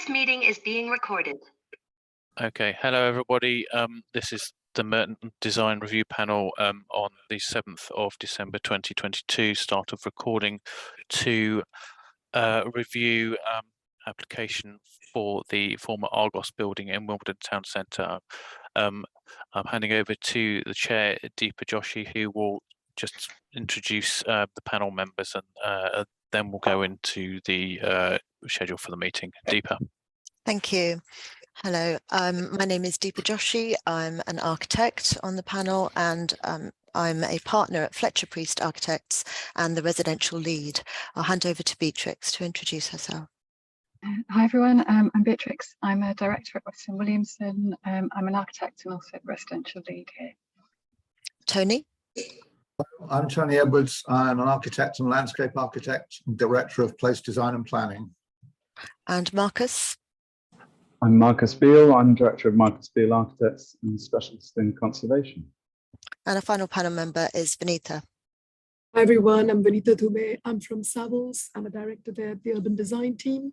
This meeting is being recorded. Okay, hello everybody. This is the Merton Design Review Panel on the 7th of December 2022, start of recording to review application for the former Argos building in Wimbledon Town Centre. I'm handing over to the chair, Deepa Joshi, who will just introduce the panel members and then we'll go into the schedule for the meeting. Deepa. Thank you. Hello, my name is Deepa Joshi. I'm an architect on the panel and I'm a partner at Fletcher Priest Architects and the residential lead. I'll hand over to Beatrix to introduce herself. Hi everyone, I'm Beatrix. I'm a director at Weston Williamson. I'm an architect and also residential lead here. Tony? I'm Tony Edwards. I'm an architect and landscape architect, director of place design and planning. And Marcus? I'm Marcus Beale. I'm Director of Marcus Beale Architects and Specialist in Conservation. And a final panel member is Vinita. Hi everyone, I'm Vinita Dubey. I'm from Savills. I'm a director there at the Urban Design team.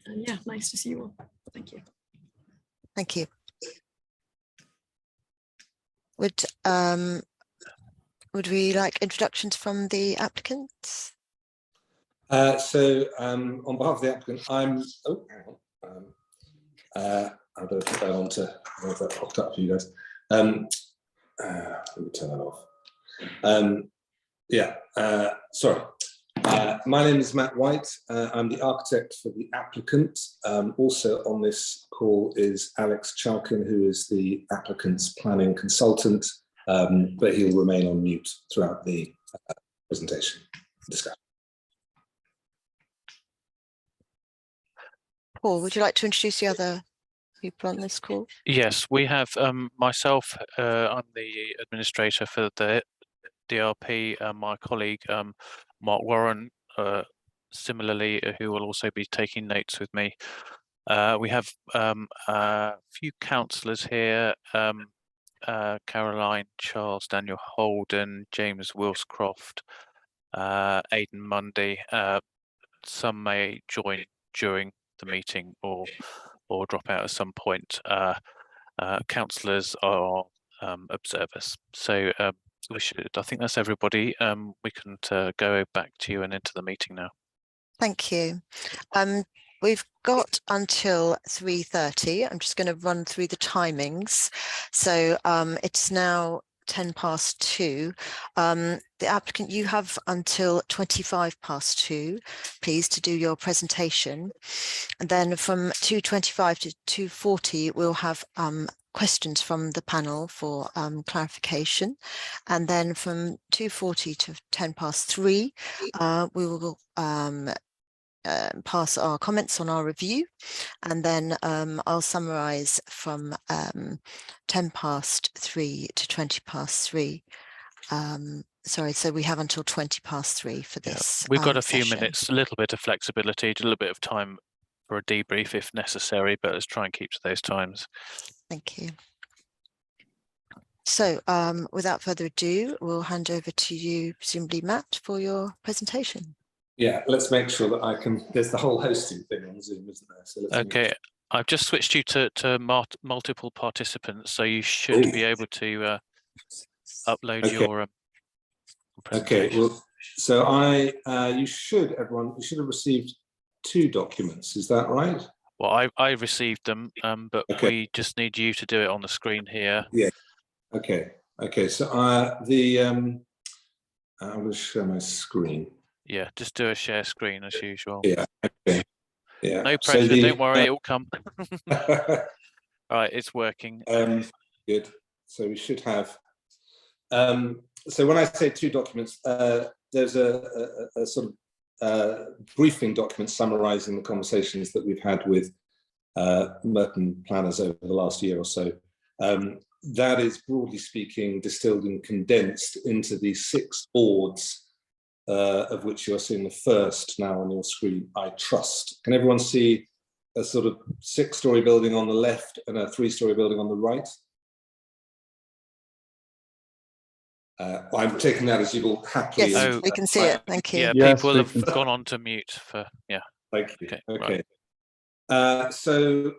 And yeah, nice to see you all. Thank you. Thank you. Would we like introductions from the applicants? On behalf of the applicant, I'm. Oh, hang on. I better put that on to have that popped up for you guys. Let me turn that off. Sorry. My name is Matt White. I'm the architect for the applicant. Also on this call is Alex Chalkin, who is the applicant's planning consultant, but he'll remain on mute throughout the presentation discussion. Paul, would you like to introduce the other people on this call? Yes, we have myself, I'm the administrator for the DRP, my colleague Mark Warren, similarly, who will also be taking notes with me. We have a few councillors here, Caroline Charles, Daniel Holden, James Wilscroft, Aidan Mundy. Some may join during the meeting or drop out at some point. Councillors are observers. So I think that's everybody. We can go back to you and into the meeting now. Thank you. We've got until 3:30. I'm just going to run through the timings. So it's now 2:10. The applicant, you have until 2:25, please, to do your presentation. And then from 2:25 to 2:40, we'll have questions from the panel for clarification. And then from 2:40 to 3:10, we will pass our comments on our review, and then I'll summarise from 3:10 to 20:03. Sorry, so we have until 20:03 for this. We've got a few session. minutes, a little bit of flexibility, a little bit of time for a debrief if necessary, but let's try and keep to those times. Thank you. So without further ado, we'll hand over to you, presumably Matt, for your presentation. Yeah, let's make sure that I can. There's the whole hosting thing on Zoom, isn't there? So Okay, I've just switched you to multiple participants, so you should be able to upload your presentation. Okay, well, so you should have received 2 documents. Is that right? Well, I received them, but okay. We just need you to do it on the screen here. Yeah. Okay. Okay. So I'm going to share my screen. Yeah, just do a share screen as usual. Yeah. Okay. Yeah. No pressure. Don't worry, it'll come. All right, it's working. Good. So we should have. So when I say 2 documents, there's a sort of briefing document summarising the conversations that we've had with Merton planners over the last year or so. That is, broadly speaking, distilled and condensed into the 6 boards, of which you are seeing the first now on your screen, I Trust. Can everyone see a sort of 6-storey building on the left and a 3-storey building on the right? I'm taking that as you will happily. Yes, we can see it. Thank you. Yeah, yes, people have gone on to mute for, yeah. Thank you. Okay. Okay. Right. Just a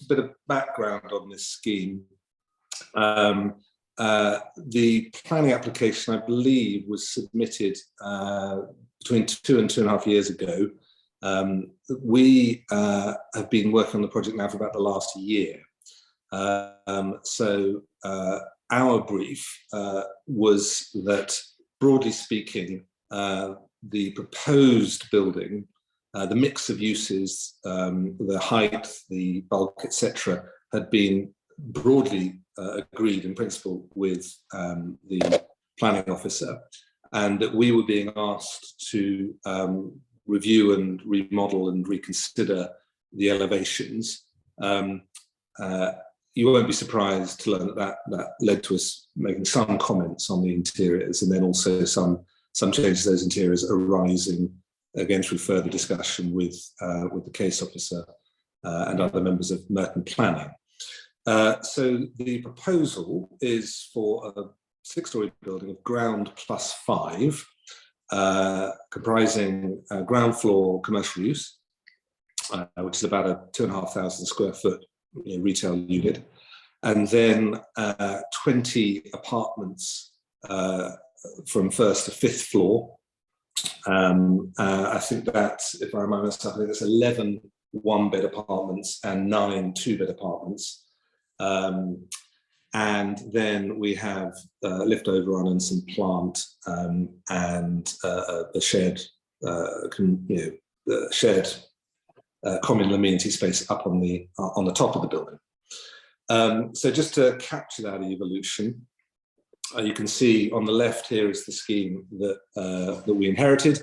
bit of background on this scheme. The planning application, I believe, was submitted between 2 and 2.5 years ago. We have been working on the project now for about the last year. Our brief was that, broadly speaking, the proposed building, the mix of uses, the height, the bulk, etc., had been broadly agreed in principle with the planning officer, and that we were being asked to review and remodel and reconsider the elevations. You won't be surprised to learn that led to us making some comments on the interiors, and then also some changes to those interiors arising again through further discussion with the case officer and other members of Merton Planning. So the proposal is for a 6-storey building of ground plus 5, comprising ground floor commercial use, which is about a 2,500 square foot retail unit, and then 20 apartments from 1st to 5th floor. I think that's, if I remember myself, I think it's 11 1-bed apartments and 9 2-bed apartments. And then we have lift overrun and some plant and a shared, common amenity space up on the top of the building. So just to capture that evolution, you can see on the left here is the scheme that we inherited,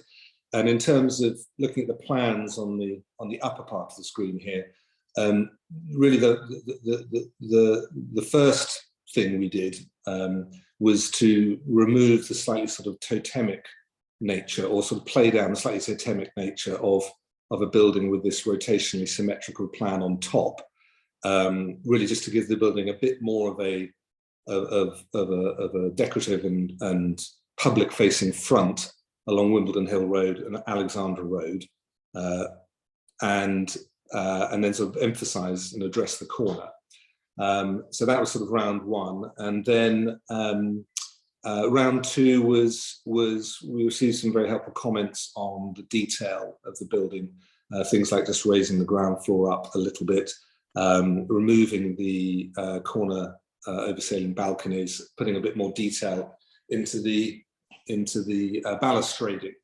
and in terms of looking at the plans on the upper part of the screen here, really the first thing we did was to remove the slightly sort of totemic nature, or sort of play down the slightly totemic nature of a building with this rotationally symmetrical plan on top, really just to give the building a bit more of a decorative and public-facing front along Wimbledon Hill Road and Alexandra Road, and then sort of emphasise and address the corner. So that was sort of round one, and then round two was we received some very helpful comments on the detail of the building, things like just raising the ground floor up a little bit, removing the corner oversailing balconies, putting a bit more detail into the balustrading.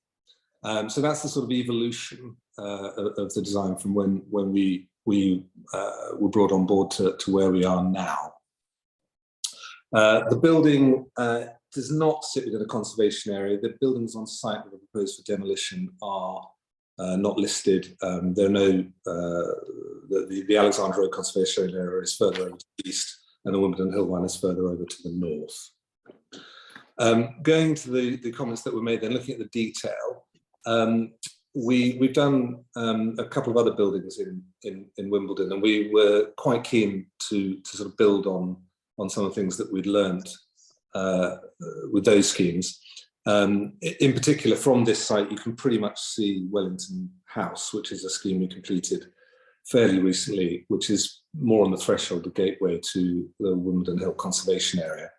So that's the sort of evolution of the design from when we were brought on board to where we are now. The building does not sit within a conservation area. The buildings on site that are proposed for demolition are not listed. There are no, the Alexandra Road Conservation Area is further over to the east, and the Wimbledon Hill one is further over to the north. Going to the comments that were made then, looking at the detail, we've done a couple of other buildings in Wimbledon, and we were quite keen to sort of build on some of the things that we'd learned with those schemes. In particular, from this site, you can pretty much see Wellington House, which is a scheme we completed fairly recently, which is more on the threshold, the gateway to the Wimbledon Hill Conservation Area.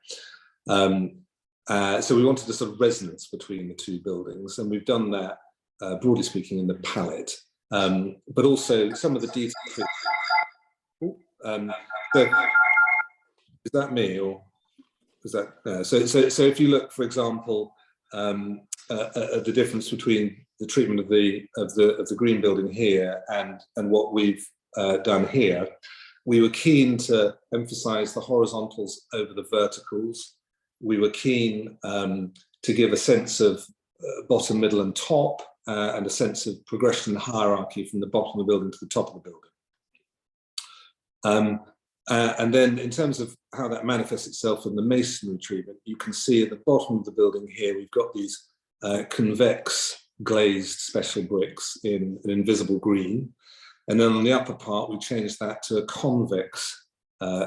So we wanted a sort of resonance between the two buildings, and we've done that, broadly speaking, in the palette, but also some of the details. Is that me, or is that so if you look, for example, at the difference between the treatment of the green building here and what we've done here, we were keen to emphasize the horizontals over the verticals. We were keen to give a sense of bottom, middle and top, and a sense of progression and hierarchy from the bottom of the building to the top of the building. And then in terms of how that manifests itself in the masonry treatment, you can see at the bottom of the building here, we've got these convex glazed special bricks in an invisible green. And then on the upper part, we changed that to a convex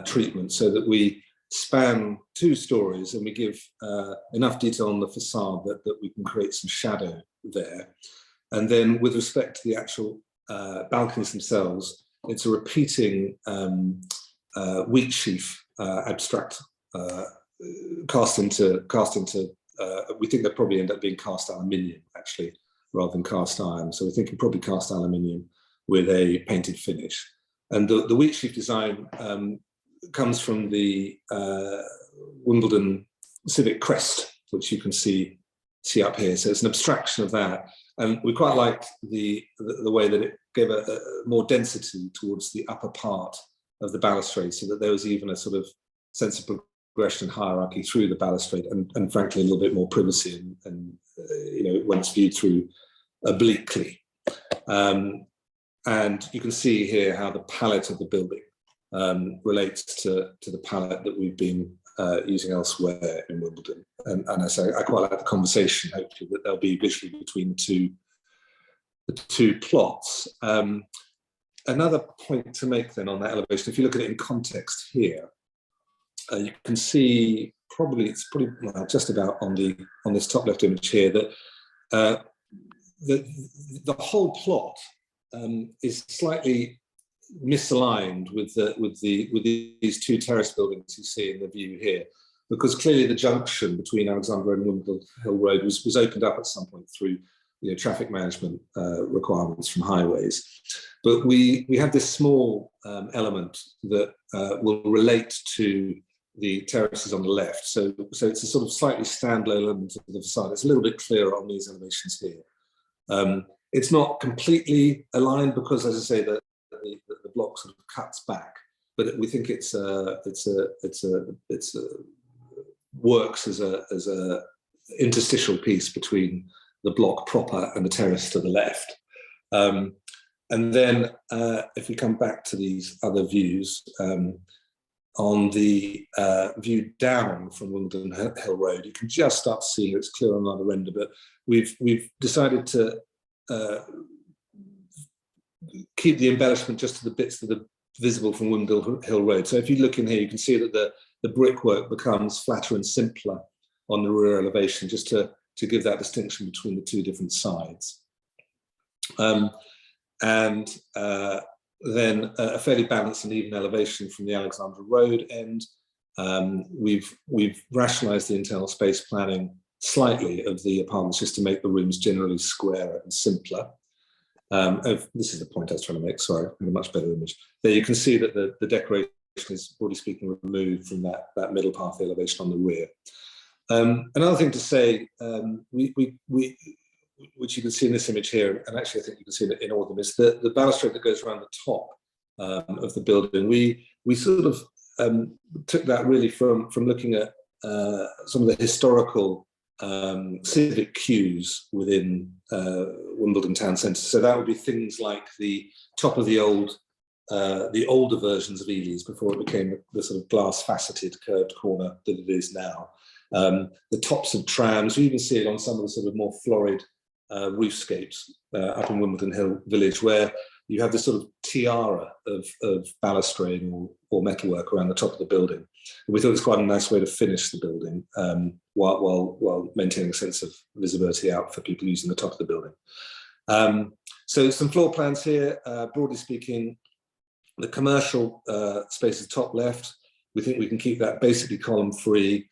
treatment so that we span 2 stories and we give enough detail on the facade that we can create some shadow there. And then with respect to the actual balconies themselves, it's a repeating wheat sheaf abstract cast into. We think they'll probably end up being cast aluminium actually, rather than cast iron. So we're thinking probably cast aluminium with a painted finish. And the wheat sheaf design comes from the Wimbledon Civic crest, which you can see up here. So it's an abstraction of that. And we quite liked the way that it gave a more density towards the upper part of the balustrade, so that there was even a sort of sense of progression and hierarchy through the balustrade, and frankly, a little bit more privacy and when it's viewed through obliquely. And you can see here how the palette of the building relates to the palette that we've been using elsewhere in Wimbledon. And I say I quite like the conversation, hopefully, that there'll be visually between the two plots. Another point to make then on that elevation, if you look at it in context here, you can see it's pretty well, just about on this top left image here, that the whole plot is slightly misaligned with these two terrace buildings you see in the view here, because clearly the junction between Alexandra Road and Wimbledon Hill Road was opened up at some point through traffic management requirements from highways. But we have this small element that will relate to the terraces on the left. So it's a sort of slightly standalone element of the facade. It's a little bit clearer on these elevations here. It's not completely aligned because, as I say, the block sort of cuts back, but we think it's works as a interstitial piece between the block proper and the terrace to the left. And then if we come back to these other views, on the view down from Wimbledon Hill Road, you can just start seeing it's clear on another render, but we've decided to keep the embellishment just to the bits that are visible from Wimbledon Hill Road. So if you look in here, you can see that the brickwork becomes flatter and simpler on the rear elevation, just to give that distinction between the two different sides. Then a fairly balanced and even elevation from the Alexandra Road end. We've rationalised the internal space planning slightly of the apartments just to make the rooms generally squarer and simpler. This is the point I was trying to make, sorry, in a much better image. There you can see that the decoration is, broadly speaking, removed from that middle part of the elevation on the rear. Another thing to say, which you can see in this image here, and actually I think you can see it in all of them, is the balustrade that goes around the top of the building. We sort of took that really from looking at some of the historical civic cues within Wimbledon town centre. So that would be things like the top of the older versions of Ely's before it became the sort of glass faceted curved corner that it is now. The tops of trams, you even see it on some of the sort of more florid roofscapes up in Wimbledon Hill Village, where you have this sort of tiara of balustrade or metalwork around the top of the building. And we thought it was quite a nice way to finish the building while maintaining a sense of visibility out for people using the top of the building. So some floor plans here, broadly speaking, the commercial space is top left. We think we can keep that basically column free.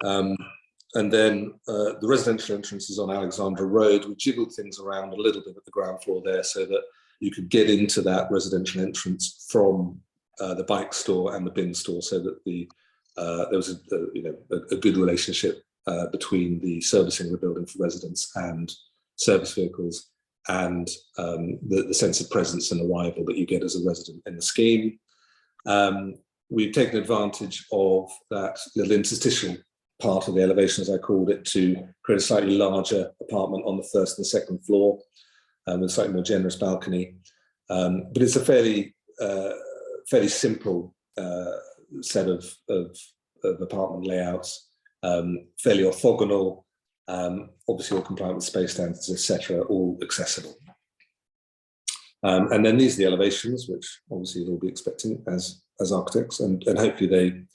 And then the residential entrance is on Alexandra Road. We jiggled things around a little bit at the ground floor there so that you could get into that residential entrance from the bike store and the bin store, so that there was a good relationship between the servicing of the building for residents and service vehicles, and the sense of presence and arrival that you get as a resident in the scheme. We've taken advantage of that little interstitial part of the elevation, as I called it, to create a slightly larger apartment on the first and the second floor, with a slightly more generous balcony. But it's a fairly simple set of apartment layouts, fairly orthogonal, obviously all compliant with space standards, etc., all accessible. And then these are the elevations, which obviously you'll be expecting as architects, and hopefully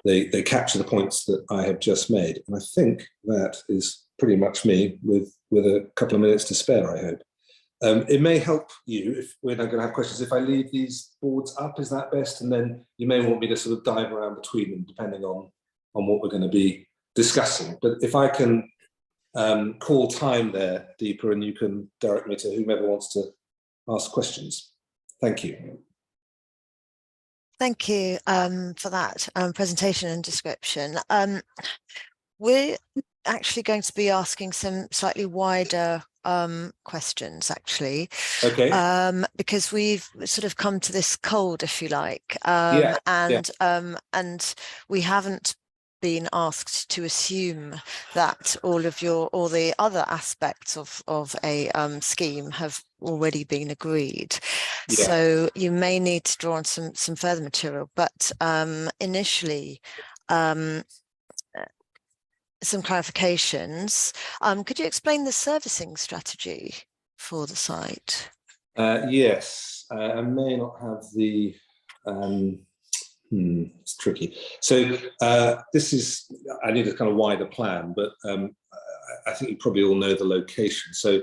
they capture the points that I have just made. And I think that is pretty much me with a couple of minutes to spare, I hope. It may help you, if we're not going to have questions, if I leave these boards up, is that best? And then you may want me to sort of dive around between them, depending on what we're going to be discussing. But if I can call time there, Deepa, and you can direct me to whomever wants to ask questions. Thank you. Thank you for that presentation and description. We're actually going to be asking some slightly wider questions, actually. Okay. Because we've sort of come to this cold, if you like, Yeah. and we haven't been asked to assume that all the other aspects of a scheme have already been agreed. Yeah. So you may need to draw on some further material, but initially some clarifications. Could you explain the servicing strategy for the site? Yes, I may not have the it's tricky. So this is, I need a kind of wider plan, but I think you probably all know the location. So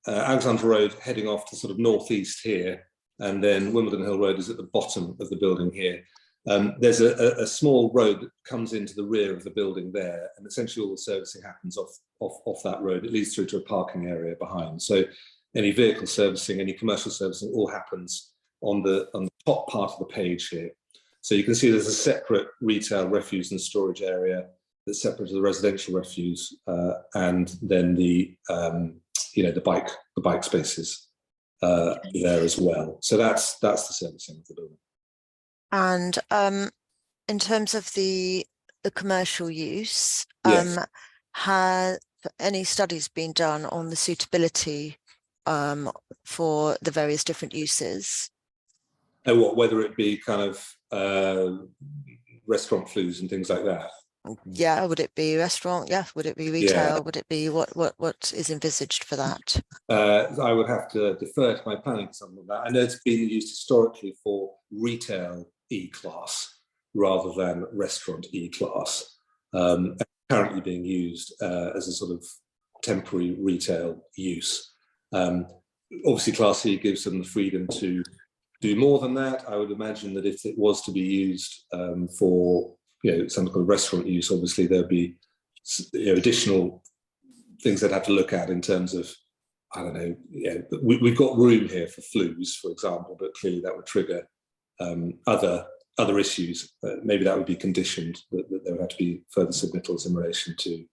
Alexandra Road heading off to sort of northeast here, and then Wimbledon Hill Road is at the bottom of the building here. There's a small road that comes into the rear of the building there, and essentially all the servicing happens off that road. It leads through to a parking area behind. So any vehicle servicing, any commercial servicing, all happens on the top part of the page here. So you can see there's a separate retail refuse and storage area that's separate to the residential refuse, and then the the bike spaces there as well. So that's the servicing of the building. And in terms of the commercial use, Yes. have any studies been done on the suitability for the various different uses? And whether it be kind of restaurant flues and things like that? Yeah, would it be restaurant? Yeah, would it be retail? Would it be what is envisaged for that? I would have to defer to my planning for something like that. I know it's been used historically for retail E-class rather than restaurant E-class, currently being used as a sort of temporary retail use. Obviously, Class E gives them the freedom to do more than that. I would imagine that if it was to be used for some kind of restaurant use, obviously there'd be additional things they'd have to look at in terms of, I don't know, we've got room here for flues, for example, but clearly that would trigger other issues. Maybe that would be conditioned, that there would have to be further submittals in relation to,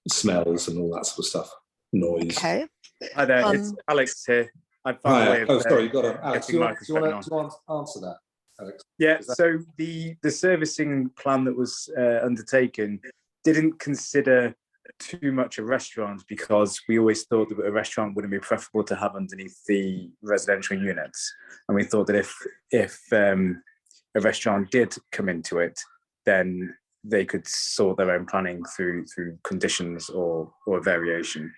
smells and all that sort of stuff, noise. Okay. Hi there, it's Alex here. I found Hi. a way of, Sorry, you got to. Alex, do you want microphone to answer that, Alex? Yeah, so the servicing plan that was undertaken didn't consider too much a restaurant, because we always thought that a restaurant wouldn't be preferable to have underneath the residential units, and we thought that if a restaurant did come into it, then they could sort their own planning through conditions or variation.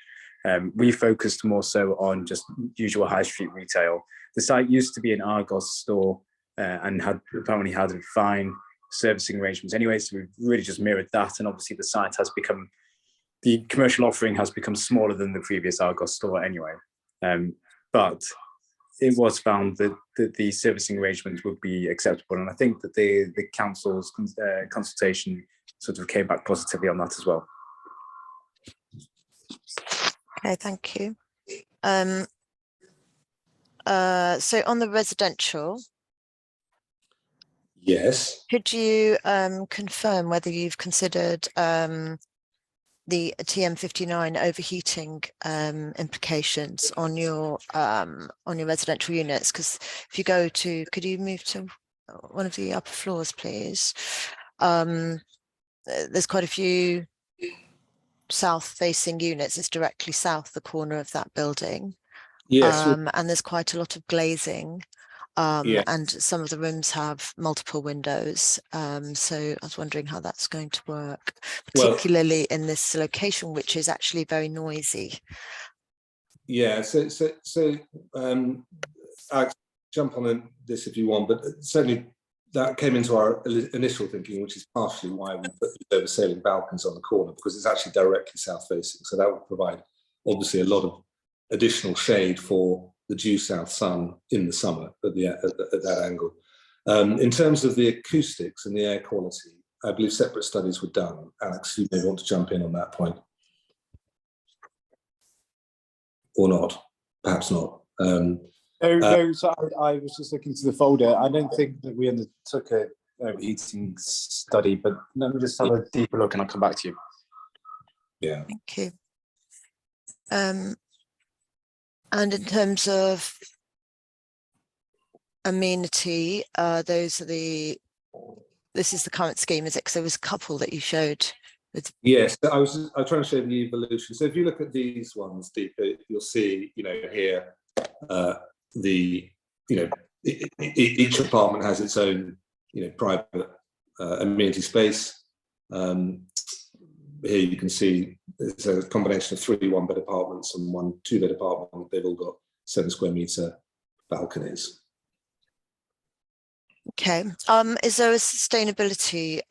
We focused more so on just usual high street retail. The site used to be an Argos store and apparently had fine servicing arrangements anyway, so we've really just mirrored that, and obviously the commercial offering has become smaller than the previous Argos store anyway. But it was found that the servicing arrangements would be acceptable, and I think that the council's consultation sort of came back positively on that as well. Okay, thank you. So on the residential, yes, could you confirm whether you've considered the TM59 overheating implications on your residential units? Because if you go to, could you move to one of the upper floors, please? There's quite a few south-facing units. It's directly south the corner of that building. yes. And there's quite a lot of glazing. Yeah. And some of the rooms have multiple windows. So I was wondering how that's going to work, particularly in this location, which is actually very noisy. Yeah, so Alex, jump on this if you want, but certainly that came into our initial thinking, which is partially why we put the oversailing balconies on the corner, because it's actually directly south facing. So that would provide obviously a lot of additional shade for the due south sun in the summer at that angle. In terms of the acoustics and the air quality, I believe separate studies were done. Alex, you may want to jump in on that point. Or not, perhaps not. So I was just looking to the folder. I don't think that we undertook a heating study, but let me just have a deeper look and I'll come back to you. Yeah. Thank you. And in terms of amenity, this is the current scheme, is it? Because there was a couple that you showed. Yes, I was trying to show the evolution. So if you look at these ones deeper, you'll see, here, each apartment has its own, private amenity space. Here you can see it's a combination of 3 one-bed apartments and 1 2-bed apartment. They've all got 7 square metre balconies. Okay. Is there a sustainability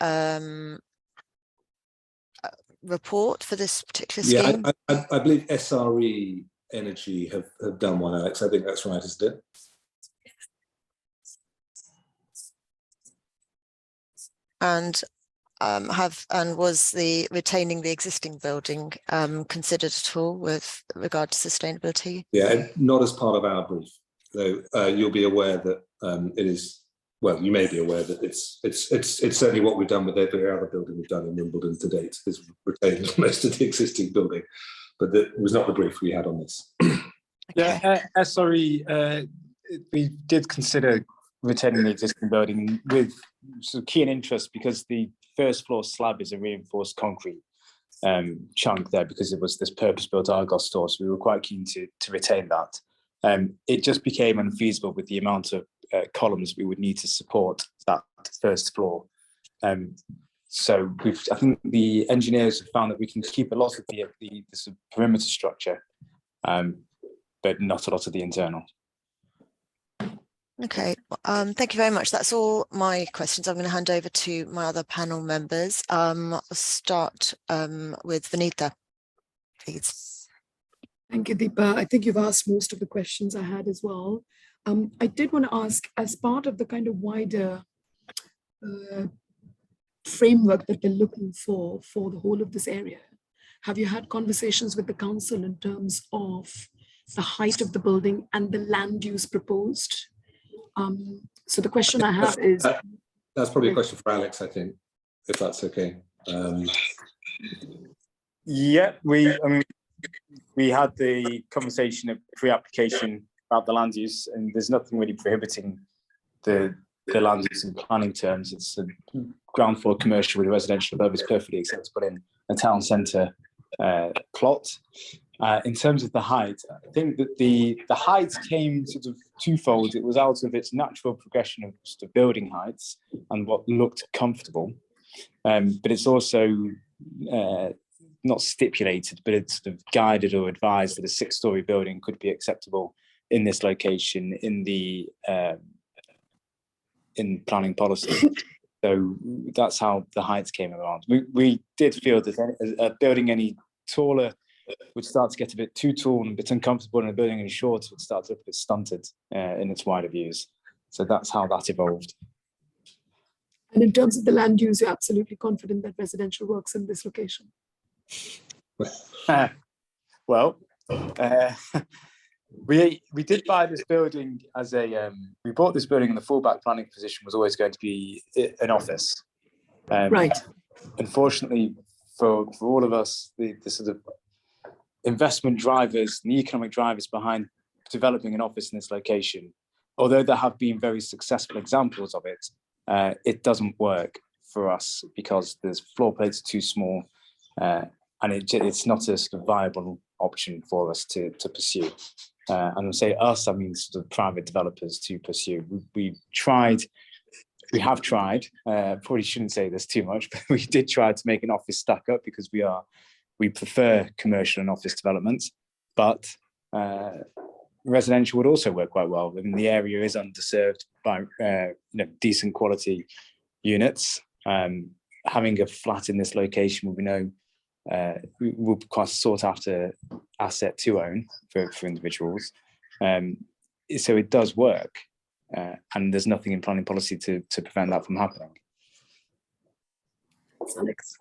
report for this particular scheme? Yeah, I believe SRE Energy have done one, Alex. I think that's right, isn't it? And was the retaining the existing building considered at all with regard to sustainability? Yeah, and not as part of our brief, though. You'll be aware that it is. Well, you may be aware that it's certainly what we've done with every other building we've done in Wimbledon to date, is retained most of the existing building, but that was not the brief we had on this. Yeah, SRE, we did consider retaining the existing building with some keen interest, because the first floor slab is a reinforced concrete chunk there, because it was this purpose-built Argos store, so we were quite keen to retain that. It just became unfeasible with the amount of columns we would need to support that first floor. So I think the engineers have found that we can keep a lot of the sort of perimeter structure, but not a lot of the internal. Okay, thank you very much. That's all my questions. I'm going to hand over to my other panel members. I'll start with Vanitha, please. Thank you, Deepa. I think you've asked most of the questions I had as well. I did want to ask, as part of the kind of wider framework that we're looking for the whole of this area, have you had conversations with the council in terms of the height of the building and the land use proposed? So the question I have is... That's probably a question for Alex, I think, if that's okay. Yeah, we had the conversation of pre-application about the land use, and there's nothing really prohibiting the land use in planning terms. It's a ground floor commercial with a residential above is perfectly acceptable in a town centre plot. In terms of the height, I think that the height came sort of twofold. It was out of its natural progression of sort of building heights and what looked comfortable, but it's also not stipulated, but it's sort of guided or advised that a 6-storey building could be acceptable in this location in the in planning policy. So that's how the heights came around. We did feel that a building any taller would start to get a bit too tall and a bit uncomfortable, and a building any shorter would start to look a bit stunted in its wider views. So that's how that evolved. And in terms of the land use, you're absolutely confident that residential works in this location? Well, we did buy this building as a we bought this building, and the fallback planning position was always going to be an office. Right. Unfortunately for all of us, the sort of investment drivers and the economic drivers behind developing an office in this location, although there have been very successful examples of it, it doesn't work for us because there's floor plates too small, and it's not a sort of viable option for us to pursue. And I say us, I mean sort of private developers to pursue. We have tried, probably shouldn't say this too much, but we did try to make an office stack up because we prefer commercial and office developments, but residential would also work quite well. I mean, the area is underserved by decent quality units. Having a flat in this location where we know will be quite a sought after asset to own for individuals. So it does work, and there's nothing in planning policy to prevent that from happening. Alex,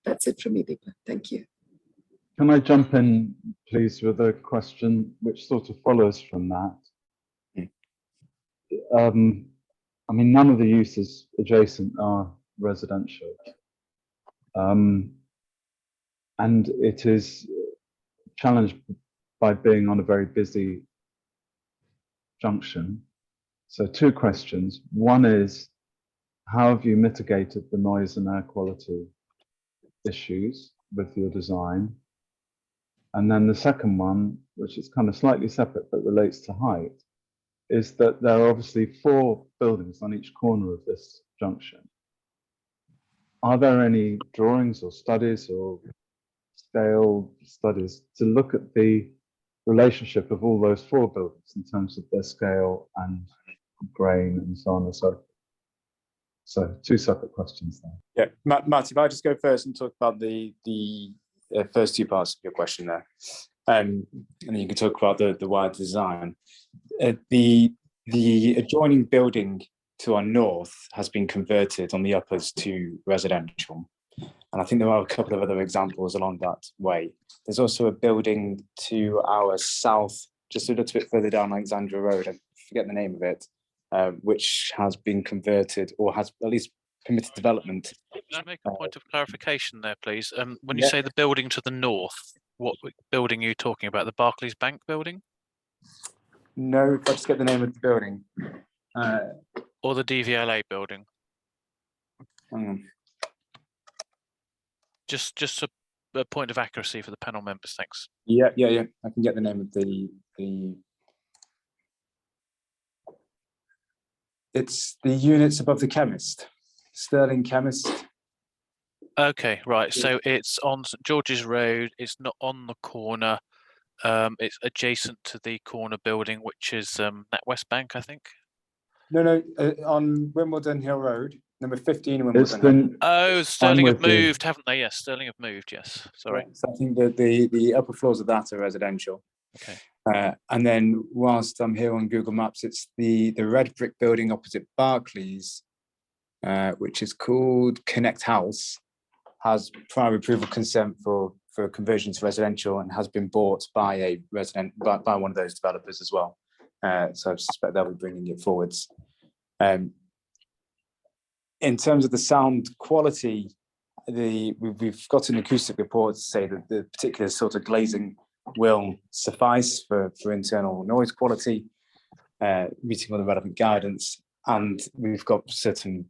that's it from me, Deepa. Thank you. Can I jump in, please, with a question which sort of follows from that? I mean, none of the uses adjacent are residential. And it is challenged by being on a very busy junction. So 2 questions. One is, how have you mitigated the noise and air quality issues with your design? And then the second one, which is kind of slightly separate but relates to height, is that there are obviously 4 buildings on each corner of this junction. Are there any drawings or studies or scale studies to look at the relationship of all those 4 buildings in terms of their scale and grain and so on and so forth? So 2 separate questions there. Yeah, Matt, if I just go first and talk about the first 2 parts of your question there, and then you can talk about the wider design. The adjoining building to our north has been converted on the uppers to residential. And I think there are a couple of other examples along that way. There's also a building to our south, just a little bit further down Alexandra Road, I forget the name of it, which has been converted or has at least permitted development. Can I make a point of clarification there, please? When you say the building to the north, what building are you talking about? The Barclays Bank building? No, if I just get the name of the building. Or the DVLA building? Hang on. Just a point of accuracy for the panel members, thanks. Yeah. I can get the name of the. It's the units above the chemist, Sterling Chemist. Okay, right. So it's on St George's Road. It's not on the corner. It's adjacent to the corner building, which is NatWest Bank, I think. No, on Wimbledon Hill Road, number 15 Wimbledon Hill. Oh, Sterling have moved, haven't they? Yes, Sterling have moved, yes. Sorry. So I think that the upper floors of that are residential. Okay. And then whilst I'm here on Google Maps, it's the red brick building opposite Barclays, which is called Connect House, has prior approval consent for conversion to residential and has been bought by a resident, by one of those developers as well. So I suspect they'll be bringing it forwards. In terms of the sound quality, we've got an acoustic report to say that the particular sort of glazing will suffice for internal noise quality, meeting all the relevant guidance, and we've got certain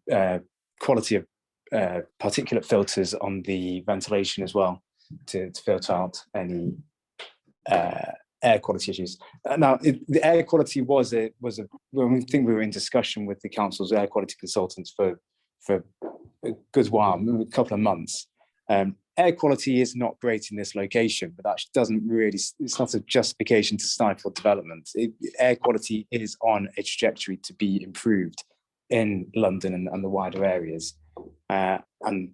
quality of particulate filters on the ventilation as well to filter out any air quality issues. Now, the air quality was a when we think we were in discussion with the council's air quality consultants for a good while, a couple of months. Air quality is not great in this location, but that doesn't really, it's not a justification to stifle development. Air quality is on a trajectory to be improved in London and the wider areas. And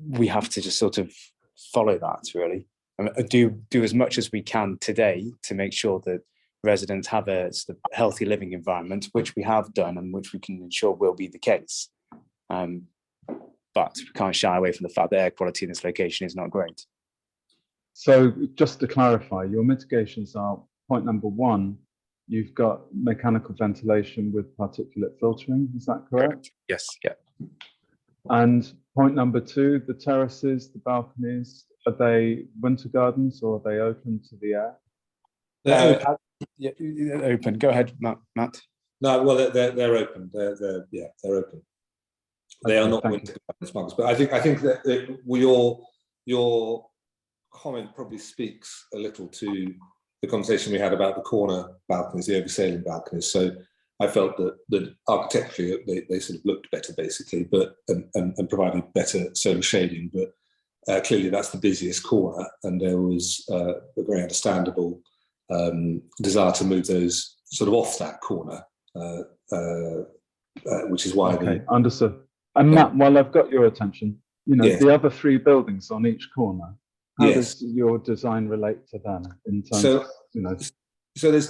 we have to just sort of follow that, really. Do as much as we can today to make sure that residents have a sort of healthy living environment, which we have done and which we can ensure will be the case. But we can't shy away from the fact that air quality in this location is not great. So just to clarify, your mitigations are, point number 1, you've got mechanical ventilation with particulate filtering, is that correct? Yes, yeah. And point number 2, the terraces, the balconies, are they winter gardens or are they open to the air? Yeah, Open. Go ahead, Matt. no, well, they're open. They're open. They are not winter gardens, Marcus, but I think that your comment probably speaks a little to the conversation we had about the corner balconies, the oversailing balconies. So I felt that architecturally they sort of looked better, basically, but and provided better solar shading. But clearly that's the busiest corner, and there was a very understandable desire to move those sort of off that corner, which is why. Okay, understood. And Matt, while I've got your attention, you know, Yes. the other 3 buildings on each corner, How Yes. does your design relate to them in terms So, of, you know, so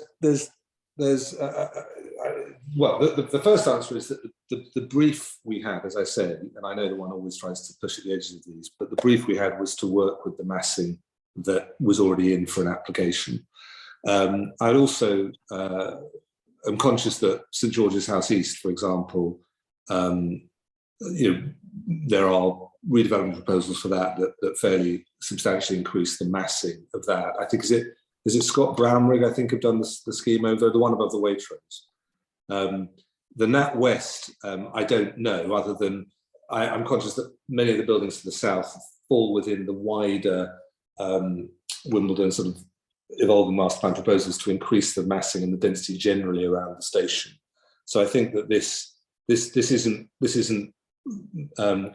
well, the first answer is that the brief we had, as I said, and I know the one always tries to push at the edges of these, but the brief we had was to work with the massing that was already in for an application. I also am conscious that St George's House East, for example, you know, there are redevelopment proposals for that fairly substantially increase the massing of that. I think is it Scott Brownrigg, I think, have done the scheme over the one above the Waitrose. The Nat West, I don't know, other than I'm conscious that many of the buildings to the south fall within the wider Wimbledon sort of evolving master plan proposals to increase the massing and the density generally around the station. So I think that this isn't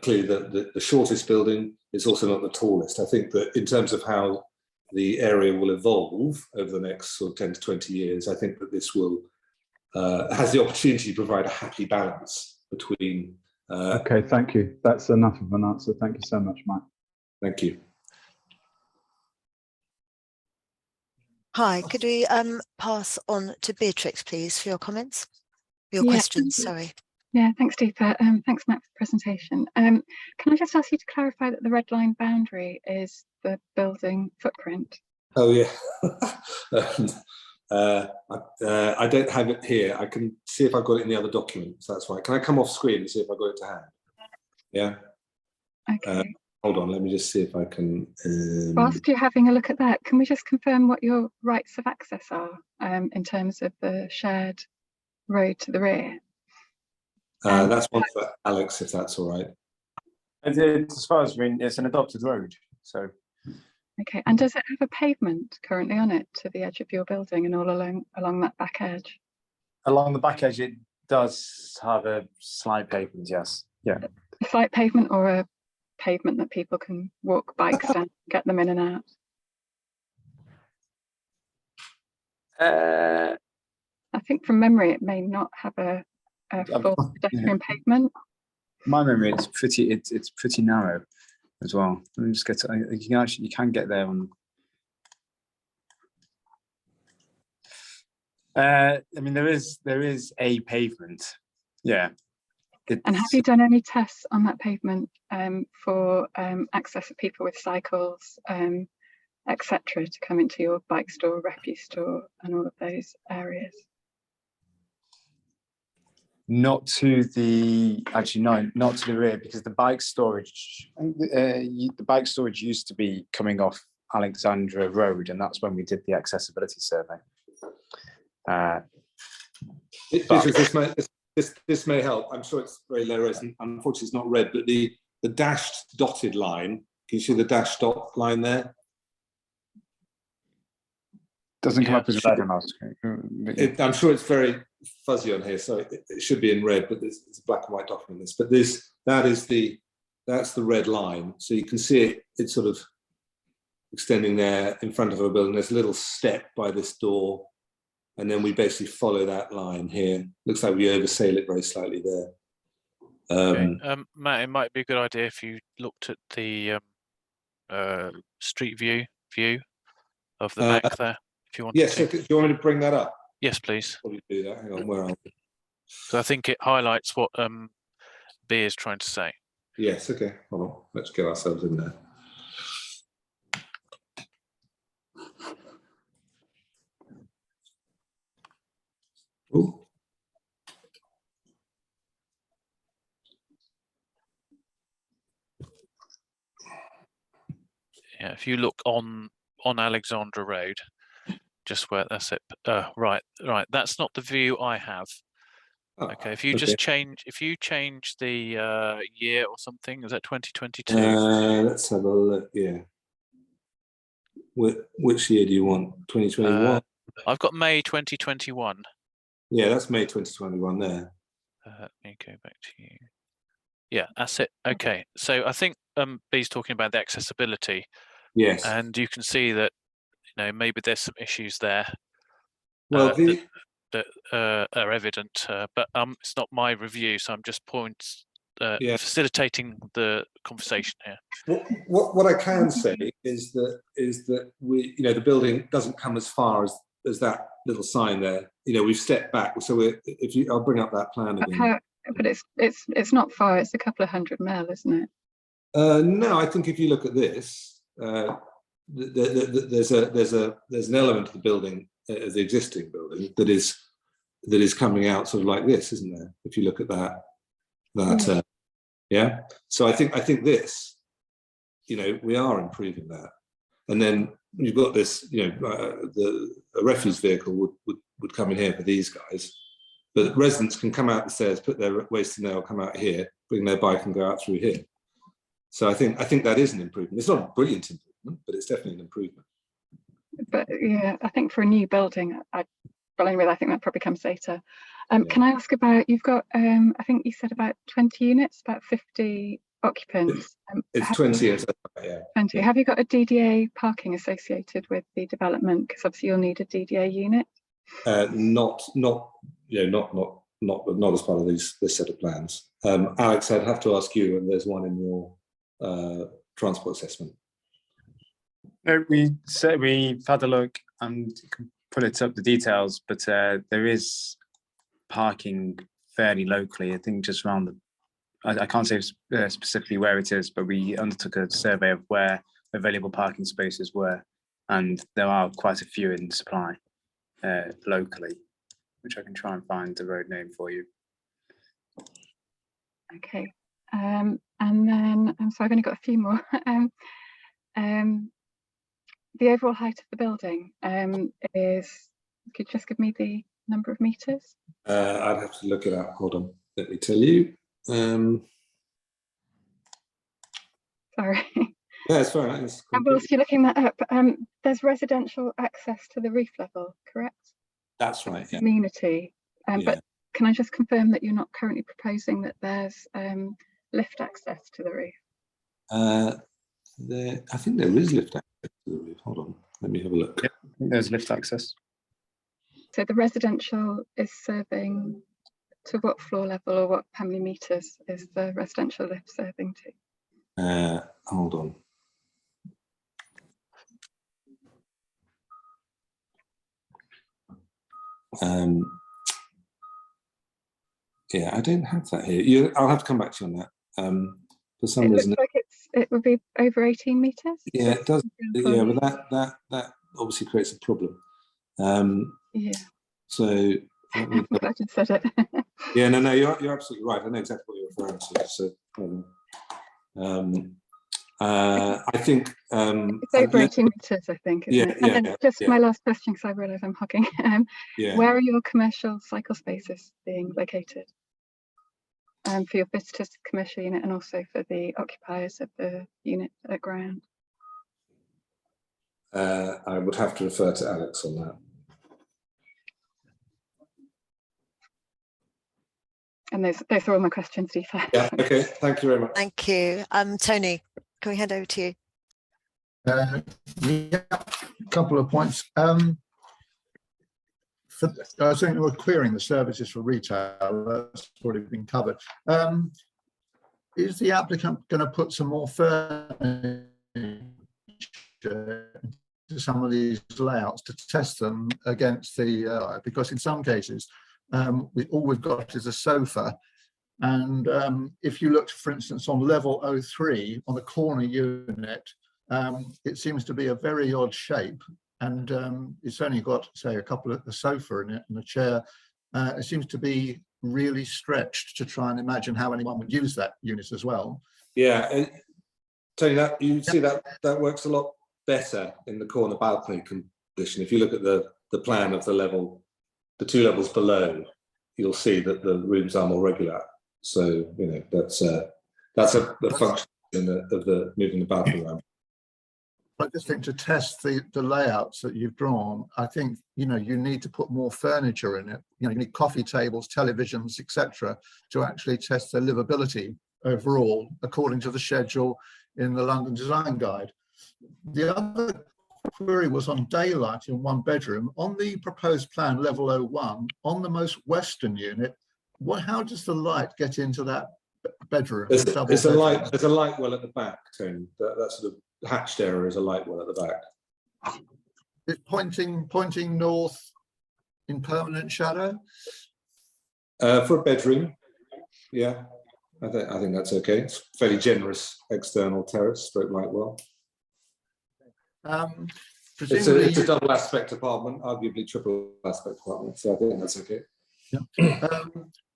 clearly the shortest building. It's also not the tallest. I think that in terms of how the area will evolve over the next sort of 10 to 20 years, I think that this will has the opportunity to provide a happy balance between. okay, thank you. That's enough of an answer. Thank you so much, Mike. Thank you. Hi, could we pass on to Beatrix, please, for your comments, your Yeah, questions, thank you. sorry. Yeah, thanks, Deepa. Thanks, Matt, for the presentation. Can I just ask you to clarify that the red line boundary is the building footprint? Oh yeah. I don't have it here. I can see if I've got it in the other documents. That's right. Can I come off screen and see if I've got it to hand? Yeah. Okay. Hold on. Let me just see if I can. Whilst you're having a look at that, can we just confirm what your rights of access are in terms of the shared road to the rear? That's one for Alex, if that's all right. As far as I mean, it's an adopted road, so. Okay, and does it have a pavement currently on it to the edge of your building and all along that back edge? Along the back edge, it does have a slight pavement, yes. Yeah. A slight pavement or a pavement that people can walk bikes down, get them in and out? I think from memory, it may not have a full pedestrian pavement. My memory, it's pretty narrow as well. Let me just get to, you can get there on. I mean, there is a pavement, yeah. And have you done any tests on that pavement for access of people with cycles, etc., to come into your bike store, repu store, and all of those areas? Not to the, actually no, not to the rear, because the bike storage, the bike storage used to be coming off Alexandra Road, and that's when we did the accessibility survey. This may help. I'm sure it's very low res, and unfortunately it's not red, but the dashed dotted line, can you see the dashed dot line there? Doesn't come up as red on our screen. I'm sure it's very fuzzy on here, so it should be in red, but it's a black and white document. But that's the red line. So you can see it. It's sort of extending there in front of our building. There's a little step by this door, and then we basically follow that line here. Looks like we oversail it very slightly there. Okay. Matt, it might be a good idea if you looked at the street view of the back there. If you want. Yes. Do you want me to bring that up? Yes, please. Probably do that. Hang on, where are we? So I think it highlights what B is trying to say. Yes. Okay. Hold on. Let's get ourselves in there. Ooh. Yeah, if you look on Alexandra Road, just where that's it. Right. That's not the view I have. Okay, if you just change, the year or something, is that 2022? Let's have a look. Yeah. Which year do you want? 2021. I've got May 2021. Yeah, that's May 2021 there. Let me go back to you. Yeah, that's it. Okay, so I think B's talking about the accessibility. Yes. And you can see that, maybe there's some issues there. Well, that are evident, but it's not my review, so I'm just Yeah. facilitating the conversation here. What I can say is that we, you know, the building doesn't come as far as that little sign there. You know, we've stepped back. So I'll bring up that plan again. But it's not far. It's a couple of 100 mil, isn't it? No, I think if you look at this, there's an element of the building, of the existing building, that is coming out sort of like this, isn't there? If you look at that, yeah. So I think this, you know, we are improving that, and then you've got this, you know, a refuse vehicle would come in here for these guys, but residents can come out the stairs, put their waste in there, or come out here, bring their bike, and go out through here. So I think that is an improvement. It's not a brilliant improvement, but it's definitely an improvement. But yeah, I think for a new building, I think that probably comes later. Can I ask about, you've got, I think you said about 20 units, about 50 occupants. It's 20 years. Yeah. 20. Have you got a DDA parking associated with the development? Because obviously you'll need a DDA unit. Not as part of this set of plans. Alex, I'd have to ask you, and there's one in your transport assessment. No, we've had a look and can pull it up the details, but there is parking fairly locally. I think just around the, I can't say specifically where it is, but we undertook a survey of where available parking spaces were, and there are quite a few in supply locally, which I can try and find the road name for you. Okay, and then so I've only got a few more. The overall height of the building is, could you just give me the number of meters? I'd have to look it up. Hold on, let me tell you. Sorry. Yeah, it's fine. Whilst you're looking that up, there's residential access to the roof level, correct? That's right. Yeah. Amenity. Yeah. But can I just confirm that you're not currently proposing that there's lift access to the roof? I think there is lift access to the roof. Hold on, let me have a look. Yep, I think there's lift access. So the residential is serving to what floor level, or how many meters is the residential lift serving to? Hold on. Yeah, I don't have that here. I'll have to come back to you on that. For some reason, looks like it would be over 18 meters. Yeah, it does. Yeah, but that obviously creates a problem. Yeah. So I'm glad you said it. yeah, no, you're absolutely right. I know exactly what you're referring to. So, I think it's over 18 meters, I think. Yeah, and then just my last question, because I realise I'm hogging. Where are your commercial cycle spaces being located? For your visitors to the commercial unit, and also for the occupiers of the unit at ground? I would have to refer to Alex on that. And those are all my questions, Deepa. Yeah, okay, thank you very much. Thank you. Tony, can we hand over to you? Yeah, a couple of points. I think we're querying the services for retail. That's already been covered. Is the applicant going to put some more furniture into some of these layouts to test them against the? Because in some cases, all we've got is a sofa, and if you looked, for instance, on level 03 on the corner unit, it seems to be a very odd shape. And it's only got, say, a sofa in it and a chair. It seems to be really stretched to try and imagine how anyone would use that unit as well. Yeah, Tony, you see that works a lot better in the corner balcony condition. If you look at the plan of the 2 levels below, you'll see that the rooms are more regular. So that's a function of the moving the balcony around. I just think to test the layouts that you've drawn, I think you need to put more furniture in it. You need coffee tables, televisions, etc., to actually test their livability overall, according to the schedule in the London Design Guide. The other query was on daylight in 1 bedroom. On the proposed plan, level 01, on the most western unit, how does the light get into that bedroom. There's, double there's a bedroom. there's a light well at the back, Tony. That sort of hatched area is a light well at the back. It's pointing north in permanent shadow. For a bedroom, yeah, I think that's okay. It's fairly generous external terrace, stroke light well. Presumably, It's a double aspect apartment, arguably triple aspect apartment, so I think that's okay.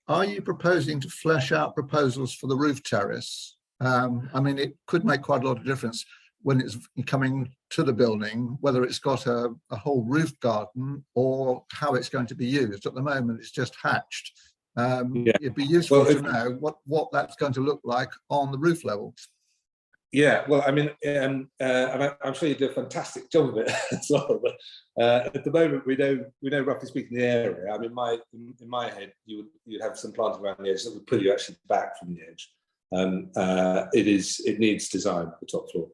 are you proposing to flesh out proposals for the roof terrace? I mean, it could make quite a lot of difference when it's coming to the building, whether it's got a whole roof garden or how it's going to be used. At the moment, it's just hatched. It'd be useful to know what that's going to look like on the roof level. Yeah, well, I mean, I'm sure you do a fantastic job of it as well. But at the moment, we know roughly speaking the area. I mean, in my head, you'd have some planting around the edge that would pull you actually back from the edge. It needs design for the top floor.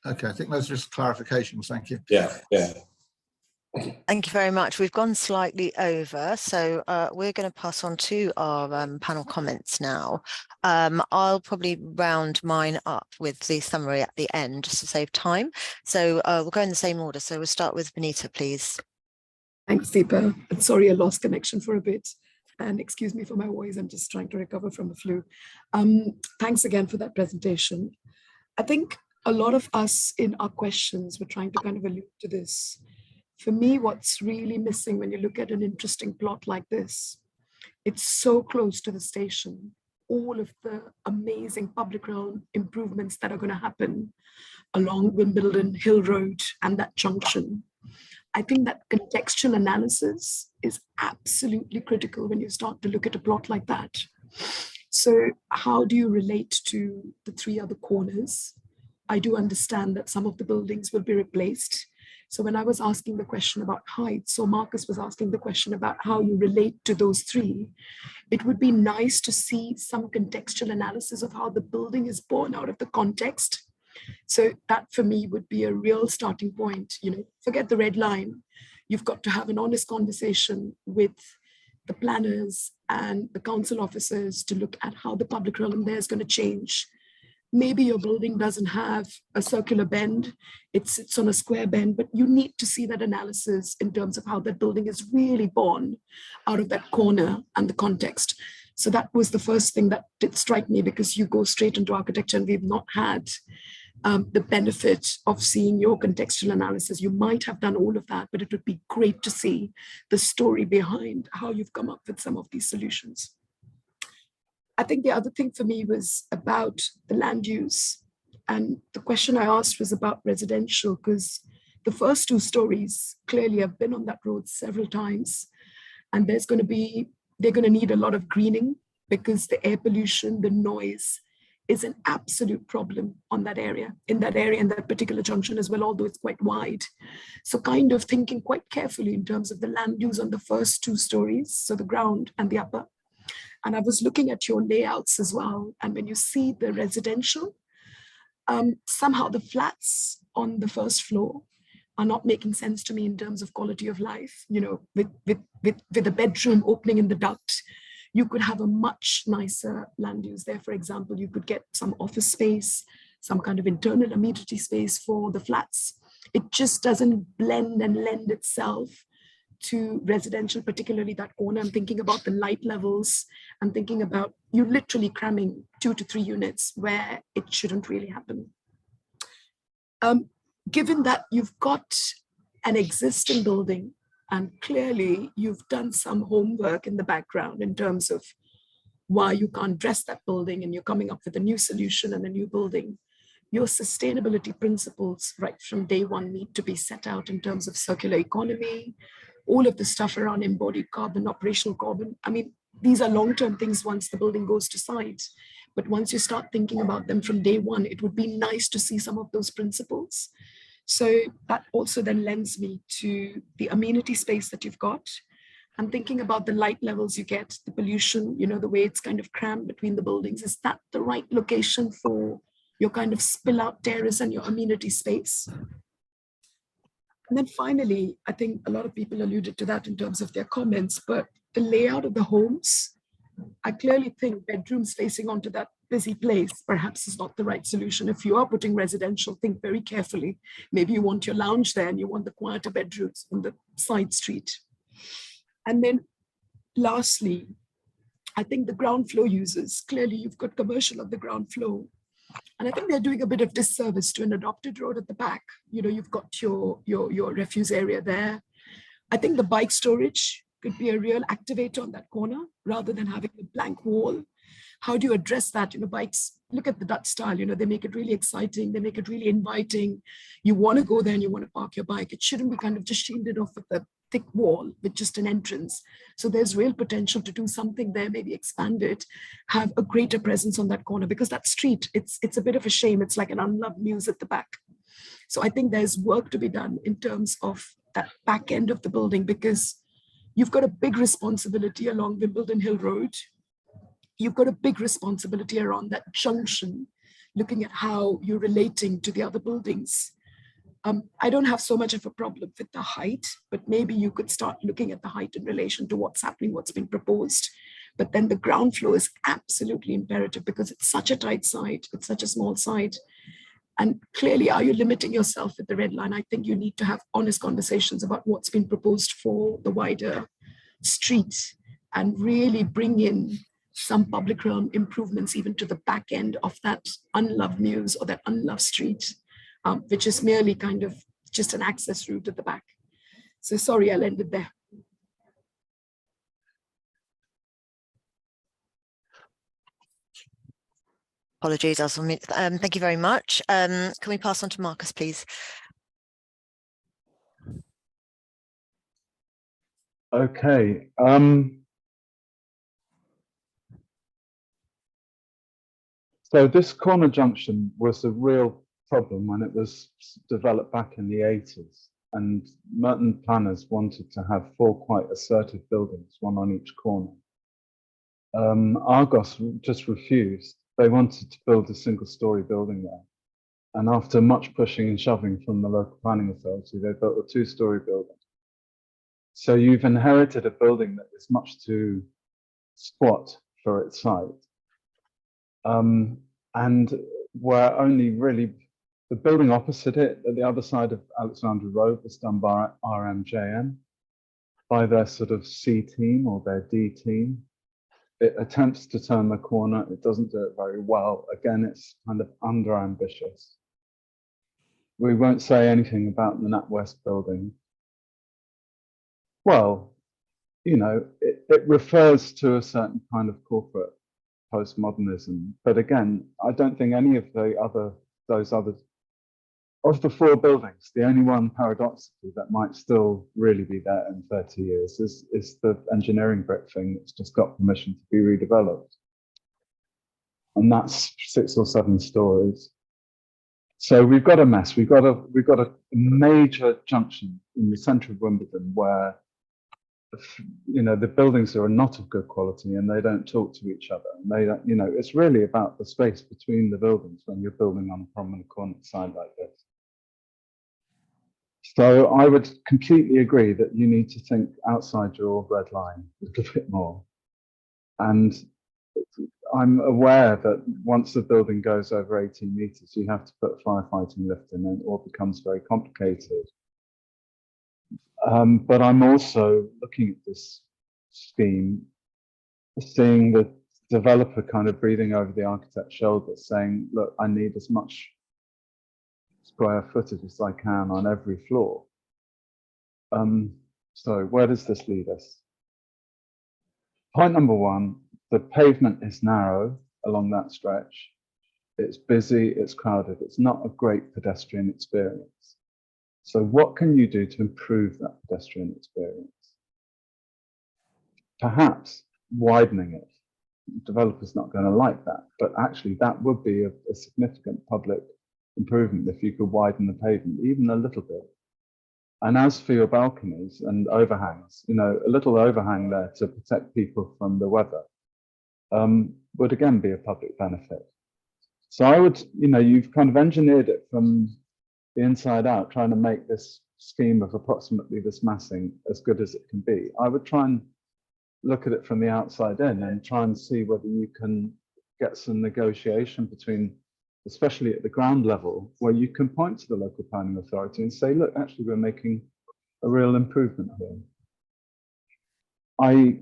Okay, I think those are just clarifications. Thank you. Yeah. Thank you very much. We've gone slightly over, so we're going to pass on to our panel comments now. I'll probably round mine up with the summary at the end just to save time. So we'll go in the same order. So we'll start with Benita, please. Thanks, Deepa. I'm sorry I lost connection for a bit. And excuse me for my voice, I'm just trying to recover from the flu. Thanks again for that presentation. I think a lot of us in our questions were trying to kind of allude to this. For me, what's really missing when you look at an interesting plot like this, it's so close to the station. All of the amazing public realm improvements that are going to happen along Wimbledon Hill Road and that junction. I think that contextual analysis is absolutely critical when you start to look at a plot like that. So how do you relate to the three other corners? I do understand that some of the buildings will be replaced. So when I was asking the question about height, so Marcus was asking the question about how you relate to those three, it would be nice to see some contextual analysis of how the building is born out of the context. So that for me would be a real starting point. You know, forget the red line. You've got to have an honest conversation with the planners and the council officers to look at how the public realm there is going to change. Maybe your building doesn't have a circular bend, it sits on a square bend, but you need to see that analysis in terms of how that building is really born out of that corner and the context. So that was the first thing that did strike me, because you go straight into architecture and we've not had the benefit of seeing your contextual analysis. You might have done all of that, but it would be great to see the story behind how you've come up with some of these solutions. I think the other thing for me was about the land use. And the question I asked was about residential, because the first two stories, clearly I've been on that road several times, and they're going to need a lot of greening, because the air pollution, the noise is an absolute problem on that area, in that particular junction as well, although it's quite wide. So kind of thinking quite carefully in terms of the land use on the first two stories, so the ground and the upper. And I was looking at your layouts as well. And when you see the residential, somehow the flats on the first floor are not making sense to me in terms of quality of life. You know, with a bedroom opening in the duct, you could have a much nicer land use there. For example, you could get some office space, some kind of internal amenity space for the flats. It just doesn't blend and lend itself to residential, particularly that corner. I'm thinking about the light levels. I'm thinking about you literally cramming 2 to 3 units where it shouldn't really happen. Given that you've got an existing building, and clearly you've done some homework in the background in terms of why you can't dress that building, and you're coming up with a new solution and a new building, your sustainability principles right from day one need to be set out in terms of circular economy, all of the stuff around embodied carbon, operational carbon. I mean, these are long-term things once the building goes to site. But once you start thinking about them from day one, it would be nice to see some of those principles. So that also then lends me to the amenity space that you've got. I'm thinking about the light levels you get, the pollution, you know, the way it's kind of crammed between the buildings. Is that the right location for your kind of spill out terrace and your amenity space? And then finally, I think a lot of people alluded to that in terms of their comments, but the layout of the homes, I clearly think bedrooms facing onto that busy place perhaps is not the right solution. If you are putting residential, think very carefully. Maybe you want your lounge there and you want the quieter bedrooms on the side street. And then lastly, I think the ground floor users, clearly you've got commercial on the ground floor. And I think they're doing a bit of disservice to an adopted road at the back. You know, you've got your refuse area there. I think the bike storage could be a real activator on that corner rather than having a blank wall. How do you address that? You know, bikes, look at the Dutch style, you know, they make it really exciting. They make it really inviting. You want to go there and you want to park your bike. It shouldn't be kind of just shielded off with a thick wall with just an entrance. So there's real potential to do something there, maybe expand it, have a greater presence on that corner, because that street, it's a bit of a shame. It's like an unloved muse at the back. So I think there's work to be done in terms of that back end of the building, because you've got a big responsibility along Wimbledon Hill Road. You've got a big responsibility around that junction, looking at how you're relating to the other buildings. I don't have so much of a problem with the height, but maybe you could start looking at the height in relation to what's happening, what's being proposed. But then the ground floor is absolutely imperative because it's such a tight site, it's such a small site. And clearly, are you limiting yourself with the red line? I think you need to have honest conversations about what's been proposed for the wider street and really bring in some public realm improvements even to the back end of that unloved muse or that unloved street, which is merely kind of just an access route at the back. So sorry, I'll end it there. Apologies, I was on mute. Thank you very much. Can we pass on to Marcus, please? Okay. So this corner junction was a real problem when it was developed back in the 80s, and Merton planners wanted to have 4 quite assertive buildings, 1 on each corner. Argos just refused. They wanted to build a single-story building there. And after much pushing and shoving from the local planning authority, they built a 2-story building. So you've inherited a building that is much too squat for its site. And where only really the building opposite it, at the other side of Alexandra Road, was done by RMJN, by their sort of C team or their D team. It attempts to turn the corner. It doesn't do it very well. Again, it's kind of under ambitious. We won't say anything about the NatWest building. Well, you know, it refers to a certain kind of corporate postmodernism. But again, I don't think any of those other, of the 4 buildings, the only one paradoxically that might still really be there in 30 years is the engineering brick thing that's just got permission to be redeveloped. And that's 6 or 7 stories. So we've got a mess. We've got a major junction in the centre of Wimbledon where, you know, the buildings are not of good quality and they don't talk to each other. And they don't, you know, it's really about the space between the buildings when you're building on a prominent corner side like this. So I would completely agree that you need to think outside your red line a little bit more. And I'm aware that once the building goes over 18 meters, you have to put a firefighting lift in and it all becomes very complicated. But I'm also looking at this scheme, seeing the developer kind of breathing over the architect's shoulder, saying, look, I need as much square footage as I can on every floor. So where does this lead us? Point number 1, the pavement is narrow along that stretch. It's busy, it's crowded, it's not a great pedestrian experience. So what can you do to improve that pedestrian experience? Perhaps widening it. The developer's not going to like that, but actually that would be a significant public improvement if you could widen the pavement even a little bit. And as for your balconies and overhangs, you know, a little overhang there to protect people from the weather would again be a public benefit. So I would, you know, you've kind of engineered it from the inside out, trying to make this scheme of approximately this massing as good as it can be. I would try and look at it from the outside in and try and see whether you can get some negotiation between, especially at the ground level, where you can point to the local planning authority and say, look, actually, we're making a real improvement here. I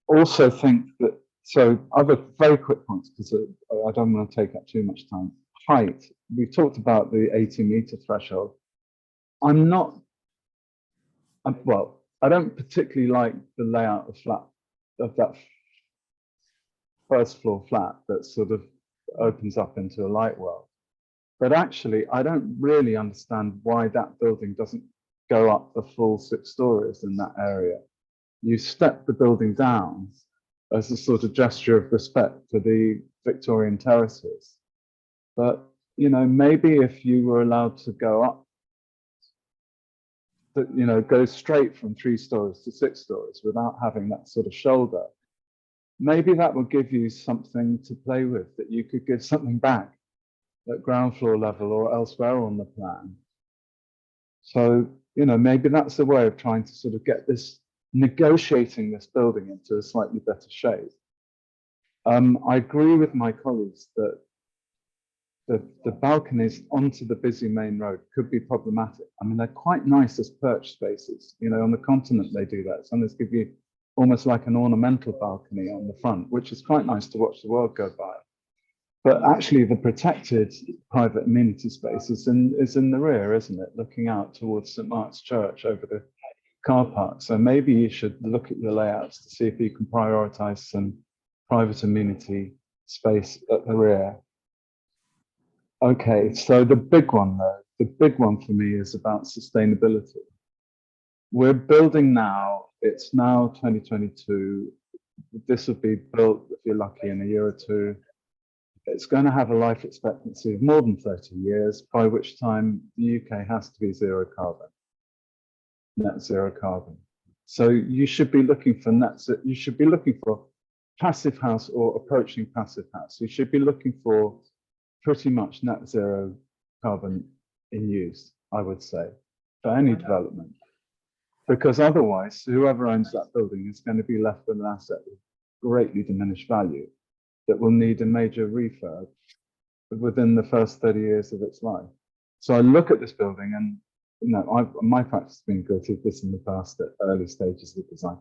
also think that, so other very quick points, because I don't want to take up too much time. Height, we've talked about the 80-meter threshold. Well, I don't particularly like the layout of that first floor flat that sort of opens up into a light well. But actually, I don't really understand why that building doesn't go up the full 6 stories in that area. You step the building down as a sort of gesture of respect for the Victorian terraces. But, you know, maybe if you were allowed to go up, you know, go straight from 3 stories to 6 stories without having that sort of shoulder, maybe that would give you something to play with, that you could give something back at ground floor level or elsewhere on the plan. So, you know, maybe that's a way of trying to sort of get this, negotiating this building into a slightly better shape. I agree with my colleagues that the balconies onto the busy main road could be problematic. I mean, they're quite nice as perch spaces. You know, on the continent they do that. Sometimes give you almost like an ornamental balcony on the front, which is quite nice to watch the world go by. But actually, the protected private amenity space is in the rear, isn't it? Looking out towards St. Mark's Church over the car park. So maybe you should look at your layouts to see if you can prioritize some private amenity space at the rear. Okay, so the big one though, the big one for me is about sustainability. We're building now, it's now 2022. This will be built, if you're lucky, in a year or two. It's going to have a life expectancy of more than 30 years, by which time the UK has to be zero carbon, net zero carbon. So you should be looking for you should be looking for passive house or approaching passive house. You should be looking for pretty much net zero carbon in use, I would say, for any development. Because otherwise, whoever owns that building is going to be left with an asset with greatly diminished value that will need a major refurb within the first 30 years of its life. So I look at this building and, you know, my practice has been guilty of this in the past at early stages of design.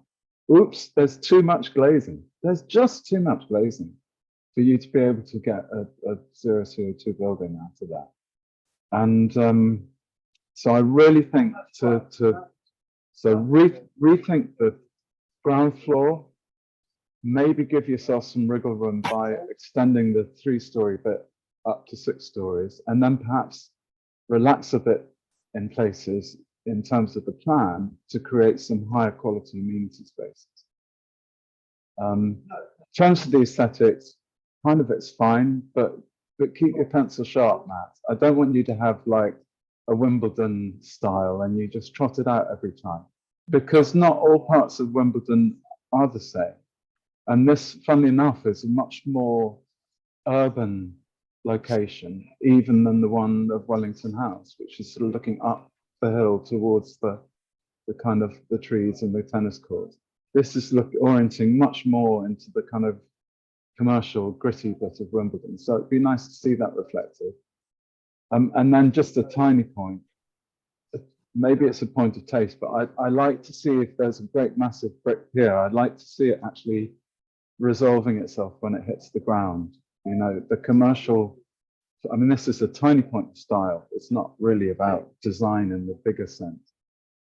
Oops, there's too much glazing. There's just too much glazing for you to be able to get a zero CO2 building out of that. And so I really think rethink the ground floor, maybe give yourself some wriggle room by extending the 3-story bit up to 6 stories, and then perhaps relax a bit in places in terms of the plan to create some higher quality amenity spaces. In terms of the aesthetics, kind of it's fine, but keep your pencil sharp, Matt. I don't want you to have like a Wimbledon style and you just trot it out every time, because not all parts of Wimbledon are the same. And this, funnily enough, is a much more urban location, even than the one of Wellington House, which is sort of looking up the hill towards the kind of the trees and the tennis court. This is orienting much more into the kind of commercial, gritty bit of Wimbledon. So it'd be nice to see that reflected. And then just a tiny point, maybe it's a point of taste, but I like to see if there's a great massive brick here, I'd like to see it actually resolving itself when it hits the ground. You know, the commercial, I mean, this is a tiny point of style. It's not really about design in the bigger sense.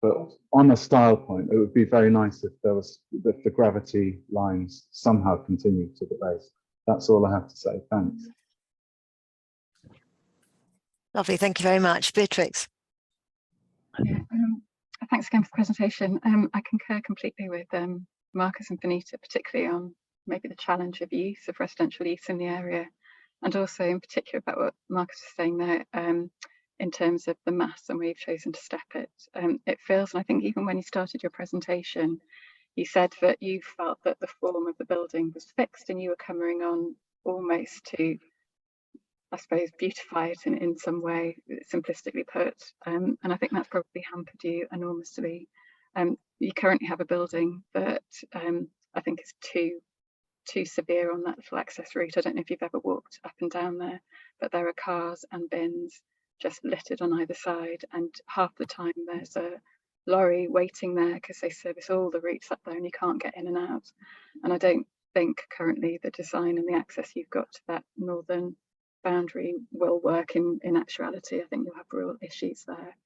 But on a style point, it would be very nice if there was, if the gravity lines somehow continue to the base. That's all I have to say. Thanks. Lovely, thank you very much. Beatrix. Yeah, thanks again for the presentation. I concur completely with Marcus and Benita, particularly on maybe the challenge of use, of residential use in the area, and also in particular about what Marcus was saying there in terms of the mass and where you've chosen to step it. It feels, and I think even when you started your presentation, you said that you felt that the form of the building was fixed and you were coming on almost to, I suppose, beautify it in some way, simplistically put. And I think that's probably hampered you enormously. You currently have a building that I think is too severe on that little access route. I don't know if you've ever walked up and down there, but there are cars and bins just littered on either side, and half the time there's a lorry waiting there because they service all the routes up there and you can't get in and out. And I don't think currently the design and the access you've got to that northern boundary will work in actuality. I think you'll have real issues there.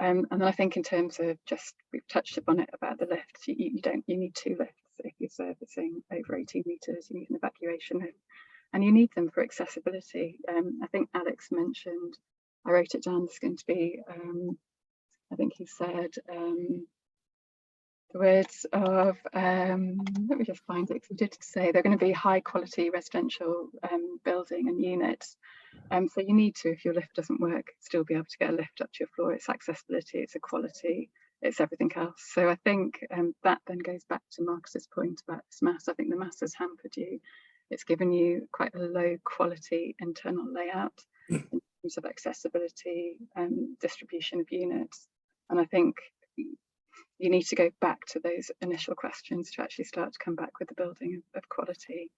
And then I think in terms of just, we've touched upon it about the lifts, you need 2 lifts if you're servicing over 18 metres, you need an evacuation lift, and you need them for accessibility. I think Alex mentioned, I wrote it down, there's going to be, I think he said, the words of, let me just find it, because he did say they're going to be high quality residential building and units. So you need to, if your lift doesn't work, still be able to get a lift up to your floor. It's accessibility, it's equality, it's everything else. So I think that then goes back to Marcus's point about this mass. I think the mass has hampered you. It's given you quite a low quality internal layout in terms of accessibility and distribution of units. And I think you need to go back to those initial questions to actually start to come back with the building of quality.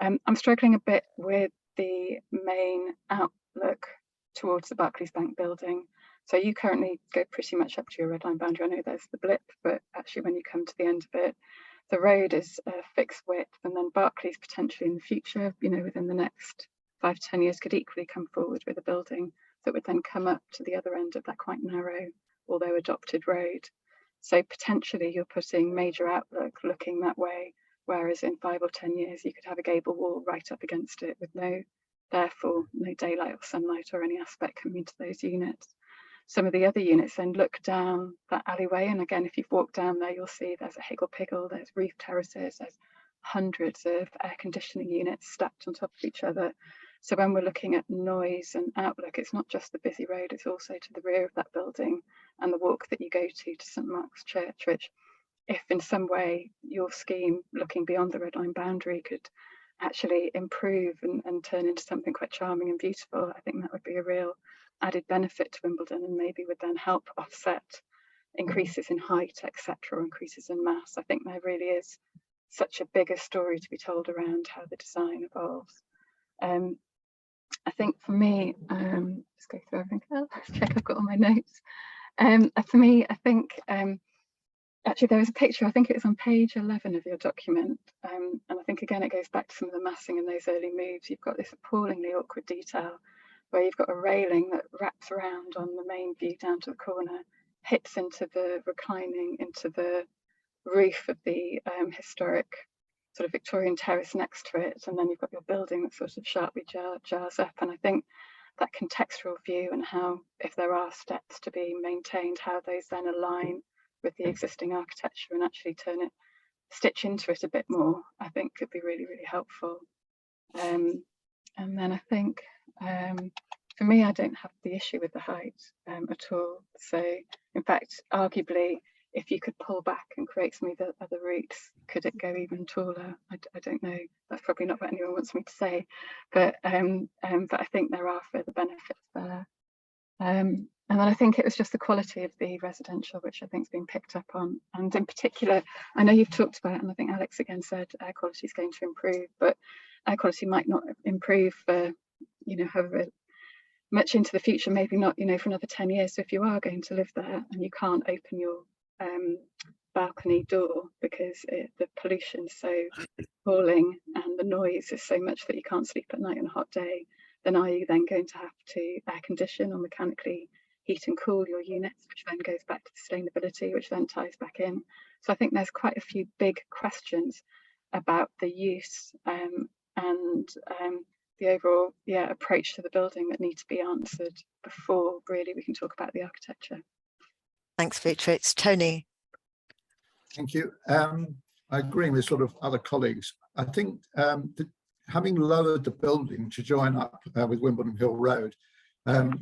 I'm struggling a bit with the main outlook towards the Barclays Bank building. So you currently go pretty much up to your red line boundary. I know there's the blip, but actually when you come to the end of it, the road is a fixed width, and then Barclays potentially in the future, you know, within the next 5 to 10 years could equally come forward with a building that would then come up to the other end of that quite narrow, although adopted road. So potentially you're putting major outlook looking that way, whereas in 5 or 10 years you could have a gable wall right up against it with therefore no daylight or sunlight or any aspect coming into those units. Some of the other units then look down that alleyway, and again, if you've walked down there, you'll see there's a higgle piggle, there's roof terraces, there's hundreds of air conditioning units stacked on top of each other. So when we're looking at noise and outlook, it's not just the busy road, it's also to the rear of that building and the walk that you go to St Mark's Church, which if in some way your scheme looking beyond the red line boundary could actually improve and turn into something quite charming and beautiful, I think that would be a real added benefit to Wimbledon, and maybe would then help offset increases in height, etc., or increases in mass. I think there really is such a bigger story to be told around how the design evolves. I think for me, just go through everything else, check I've got all my notes. For me, I think actually there was a picture, I think it was on page 11 of your document, and I think again it goes back to some of the massing and those early moves. You've got this appallingly awkward detail where you've got a railing that wraps around on the main view down to the corner, hits into the reclining, into the roof of the historic sort of Victorian terrace next to it, and then you've got your building that sort of sharply jars up. And I think that contextual view and how, if there are steps to be maintained, how those then align with the existing architecture and actually stitch into it a bit more, I think could be really, really helpful. And then I think for me, I don't have the issue with the height at all. So in fact, arguably, if you could pull back and create some of the other routes, could it go even taller? I don't know. That's probably not what anyone wants me to say, but I think there are further benefits there. And then I think it was just the quality of the residential, which I think has been picked up on. And in particular, I know you've talked about, and I think Alex again said, air quality is going to improve, but air quality might not improve for, you know, however much into the future, maybe not, you know, for another 10 years. So if you are going to live there and you can't open your balcony door because the pollution is so appalling and the noise is so much that you can't sleep at night on a hot day, then are you then going to have to air condition or mechanically heat and cool your units, which then goes back to sustainability, which then ties back in. So I think there's quite a few big questions about the use and the overall approach to the building that need to be answered before really we can talk about the architecture. Thanks, Beatrix. Tony. Thank you. I agree with sort of other colleagues. I think having lowered the building to join up with Wimbledon Hill Road,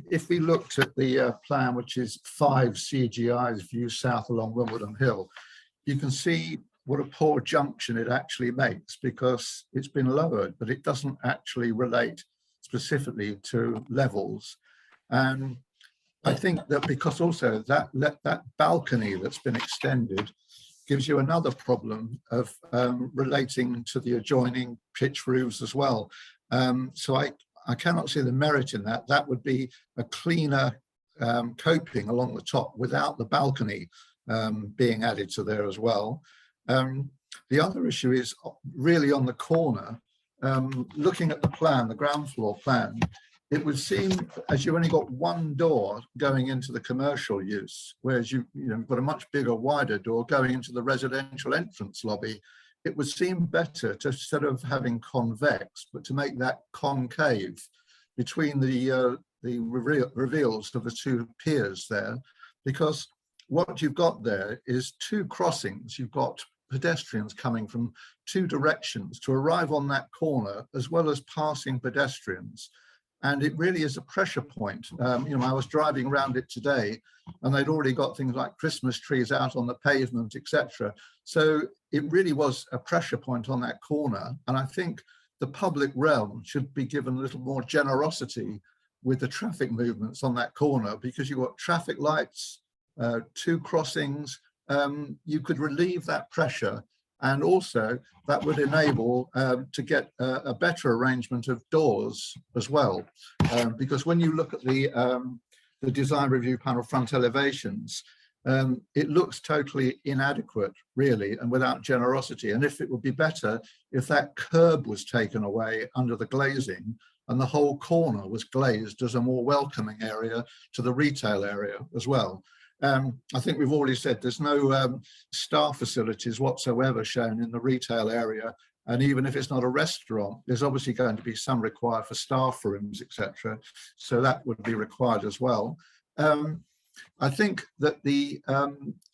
if we looked at the plan, which is 5 CGI's view south along Wimbledon Hill, you can see what a poor junction it actually makes because it's been lowered, but it doesn't actually relate specifically to levels. And I think that because also that balcony that's been extended gives you another problem of relating to the adjoining pitch roofs as well. So I cannot see the merit in that. That would be a cleaner coping along the top without the balcony being added to there as well. The other issue is really on the corner. Looking at the plan, the ground floor plan, it would seem as you only got one door going into the commercial use, whereas you've got a much bigger, wider door going into the residential entrance lobby. It would seem better to, instead of having convex, but to make that concave between the reveals of the two piers there, because what you've got there is two crossings. You've got pedestrians coming from two directions to arrive on that corner, as well as passing pedestrians. And it really is a pressure point. I was driving around it today and they'd already got things like Christmas trees out on the pavement, etc. So it really was a pressure point on that corner. And I think the public realm should be given a little more generosity with the traffic movements on that corner, because you've got traffic lights, two crossings. You could relieve that pressure, and also that would enable to get a better arrangement of doors as well, because when you look at the design review panel front elevations, it looks totally inadequate, really, and without generosity. And if it would be better if that curb was taken away under the glazing and the whole corner was glazed as a more welcoming area to the retail area as well. I think we've already said there's no staff facilities whatsoever shown in the retail area. And even if it's not a restaurant, there's obviously going to be some required for staff rooms, etc. So that would be required as well. I think that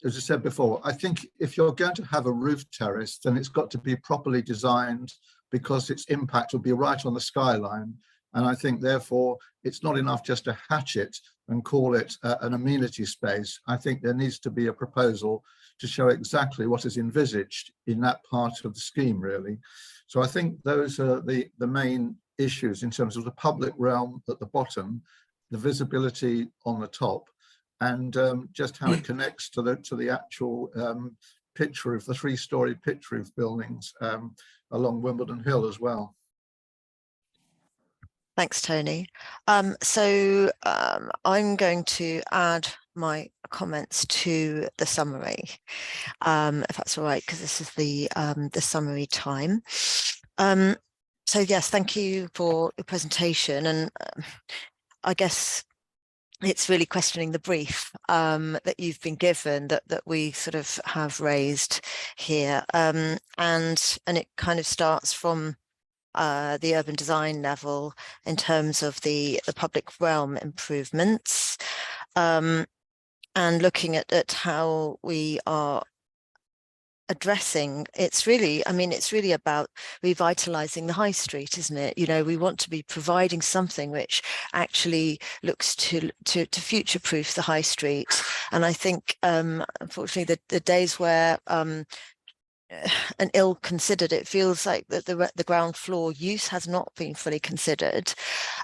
as I said before, I think if you're going to have a roof terrace, then it's got to be properly designed, because its impact will be right on the skyline. And I think, therefore, it's not enough just to hatch it and call it an amenity space. I think there needs to be a proposal to show exactly what is envisaged in that part of the scheme, really. So I think those are the main issues in terms of the public realm at the bottom, the visibility on the top, and just how it connects to the actual pitch roof, the 3-story pitch roof buildings along Wimbledon Hill as well. Thanks, Tony. So I'm going to add my comments to the summary, if that's all right, because this is the summary time. So yes, thank you for your presentation, and I guess it's really questioning the brief that you've been given that we sort of have raised here, and it kind of starts from the urban design level in terms of the public realm improvements, and looking at how we are addressing. It's really about revitalizing the high street, isn't it? We want to be providing something which actually looks to future-proof the high street. And I think unfortunately the days where and ill considered, it feels like that the ground floor use has not been fully considered,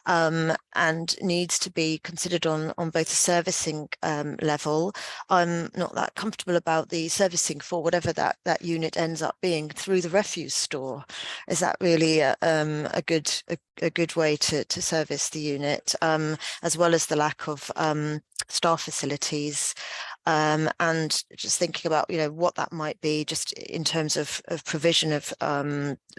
and needs to be considered on both the servicing level. I'm not that comfortable about the servicing for whatever that unit ends up being through the refuse store. Is that really a good way to service the unit, as well as the lack of staff facilities, and just thinking about what that might be just in terms of provision of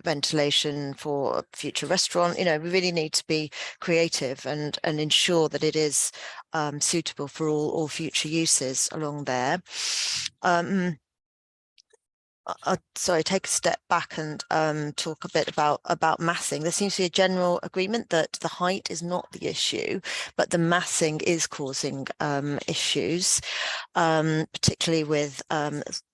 ventilation for a future restaurant. We really need to be creative and ensure that it is suitable for all future uses along there. Sorry, take a step back and talk a bit about massing. There seems to be a general agreement that the height is not the issue, but the massing is causing issues, particularly with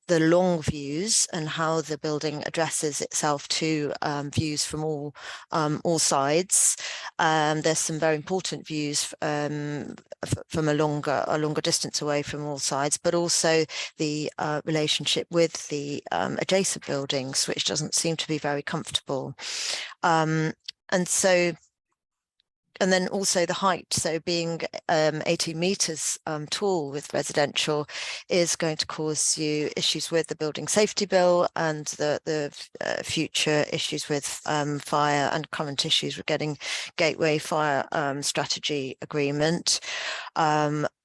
the long views and how the building addresses itself to views from all sides. There's some very important views from a longer distance away from all sides, but also the relationship with the adjacent buildings, which doesn't seem to be very comfortable. And so and then also the height, so being 18 meters tall with residential is going to cause you issues with the building safety bill and the future issues with fire, and current issues with getting gateway fire strategy agreement.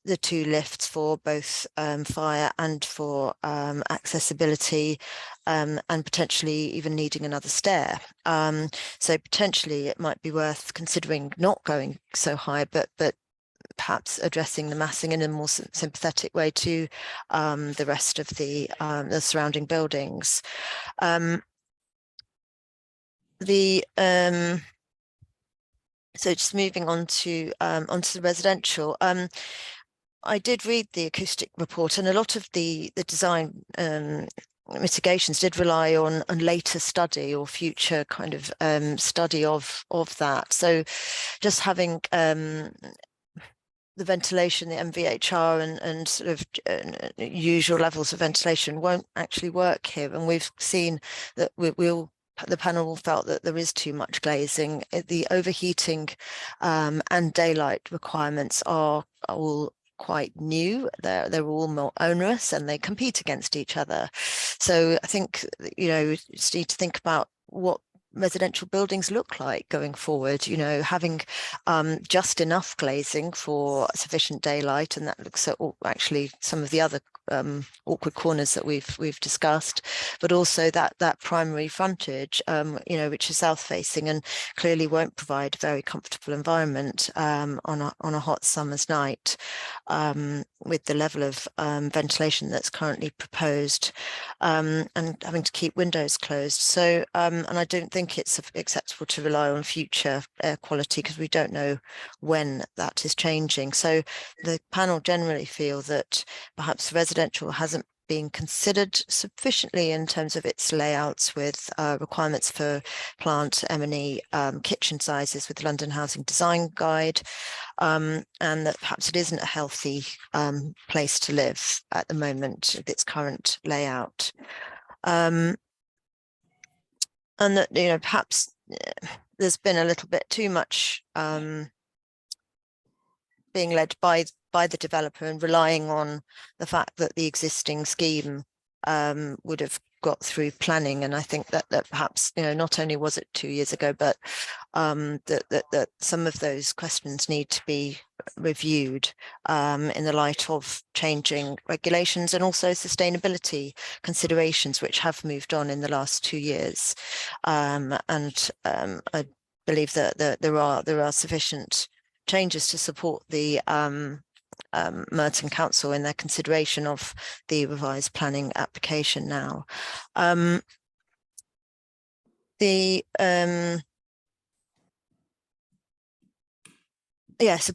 The 2 lifts for both fire and for accessibility, and potentially even needing another stair. So potentially it might be worth considering not going so high, but perhaps addressing the massing in a more sympathetic way to the rest of the surrounding buildings. So just moving on to onto the residential. I did read the acoustic report, and a lot of the design mitigations did rely on later study or future kind of study of that. So just having the ventilation, the MVHR and sort of usual levels of ventilation won't actually work here. And we've seen that the panel felt that there is too much glazing. The overheating and daylight requirements are all quite new. They're all more onerous and they compete against each other. So I think, you know, you just need to think about what residential buildings look like going forward, you know, having just enough glazing for sufficient daylight, and that looks at actually some of the other awkward corners that we've discussed, but also that primary frontage, you know, which is south facing and clearly won't provide a very comfortable environment on a hot summer's night, with the level of ventilation that's currently proposed, and having to keep windows closed. So and I don't think it's acceptable to rely on future air quality, because we don't know when that is changing. So the panel generally feel that perhaps residential hasn't been considered sufficiently in terms of its layouts, with requirements for plant M&E kitchen sizes with the London Housing Design Guide, and that perhaps it isn't a healthy place to live at the moment with its current layout. And that, you know, perhaps there's been a little bit too much being led by the developer and relying on the fact that the existing scheme would have got through planning. And I think that perhaps, you know, not only was it 2 years ago, but that some of those questions need to be reviewed in the light of changing regulations and also sustainability considerations, which have moved on in the last 2 years. And I believe that there are sufficient changes to support the Merton Council in their consideration of the revised planning application now. So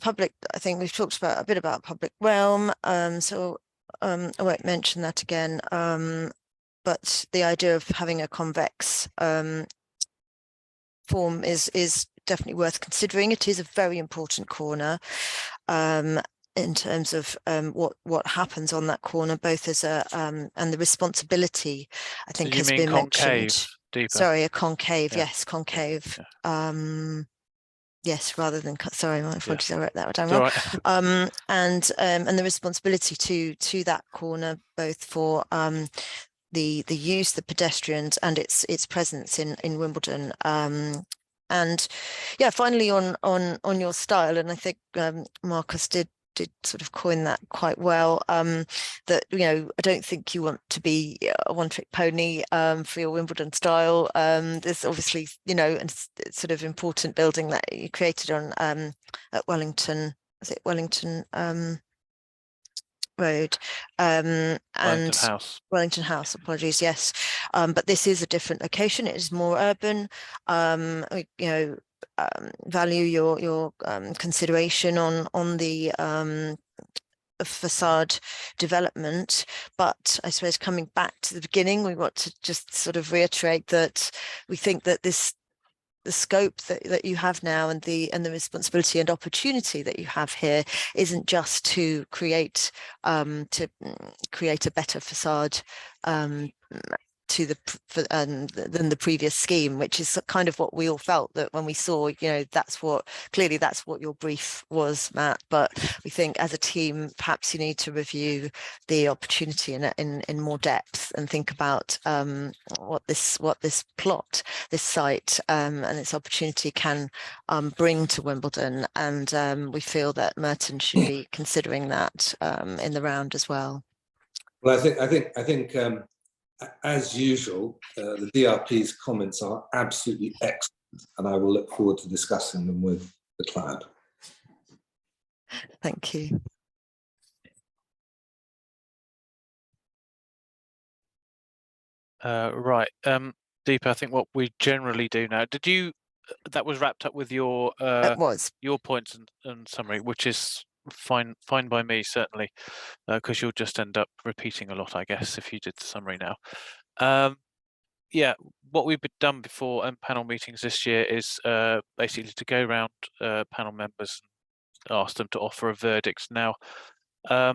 public, I think we've talked about a bit about public realm, so I won't mention that again, but the idea of having a convex form is definitely worth considering. It is a very important corner in terms of what happens on that corner, both as a and the responsibility, I think, has been mentioned. Deeper. Sorry, a concave, Yeah. yes, concave. Yeah. Yes, rather than sorry, my apologies, I wrote that down All wrong. right. And the responsibility to that corner, both for the use, the pedestrians, and its presence in Wimbledon. And yeah, finally on your style, and I think Marcus did sort of coin that quite well, that, you know, I don't think you want to be a one-trick pony for your Wimbledon style. There's obviously, you know, a sort of important building that you created on at Wellington, is it Wellington Road, and Wellington House, apologies, yes, but this is a different location. It is more urban. You know, value your consideration on the facade development, but I suppose coming back to the beginning, we want to just sort of reiterate that we think that the scope that you have now and the responsibility and opportunity that you have here isn't just to create a better facade to than the previous scheme, which is kind of what we all felt that when we saw, that's what your brief was, Matt. But we think as a team, perhaps you need to review the opportunity in more depth and think about what this plot, this site, and its opportunity can bring to Wimbledon. And we feel that Merton should be considering that in the round as well. Well, I think as usual, the DRP's comments are absolutely excellent, and I will look forward to discussing them with the client. Thank you. Right, Deepa, I think what we generally do now. That was wrapped up with your your points and summary, which is fine by me, certainly, because you'll just end up repeating a lot, I guess, if you did the summary now. Yeah, what we've done before in panel meetings this year is basically to go around panel members and ask them to offer a verdict. Now, I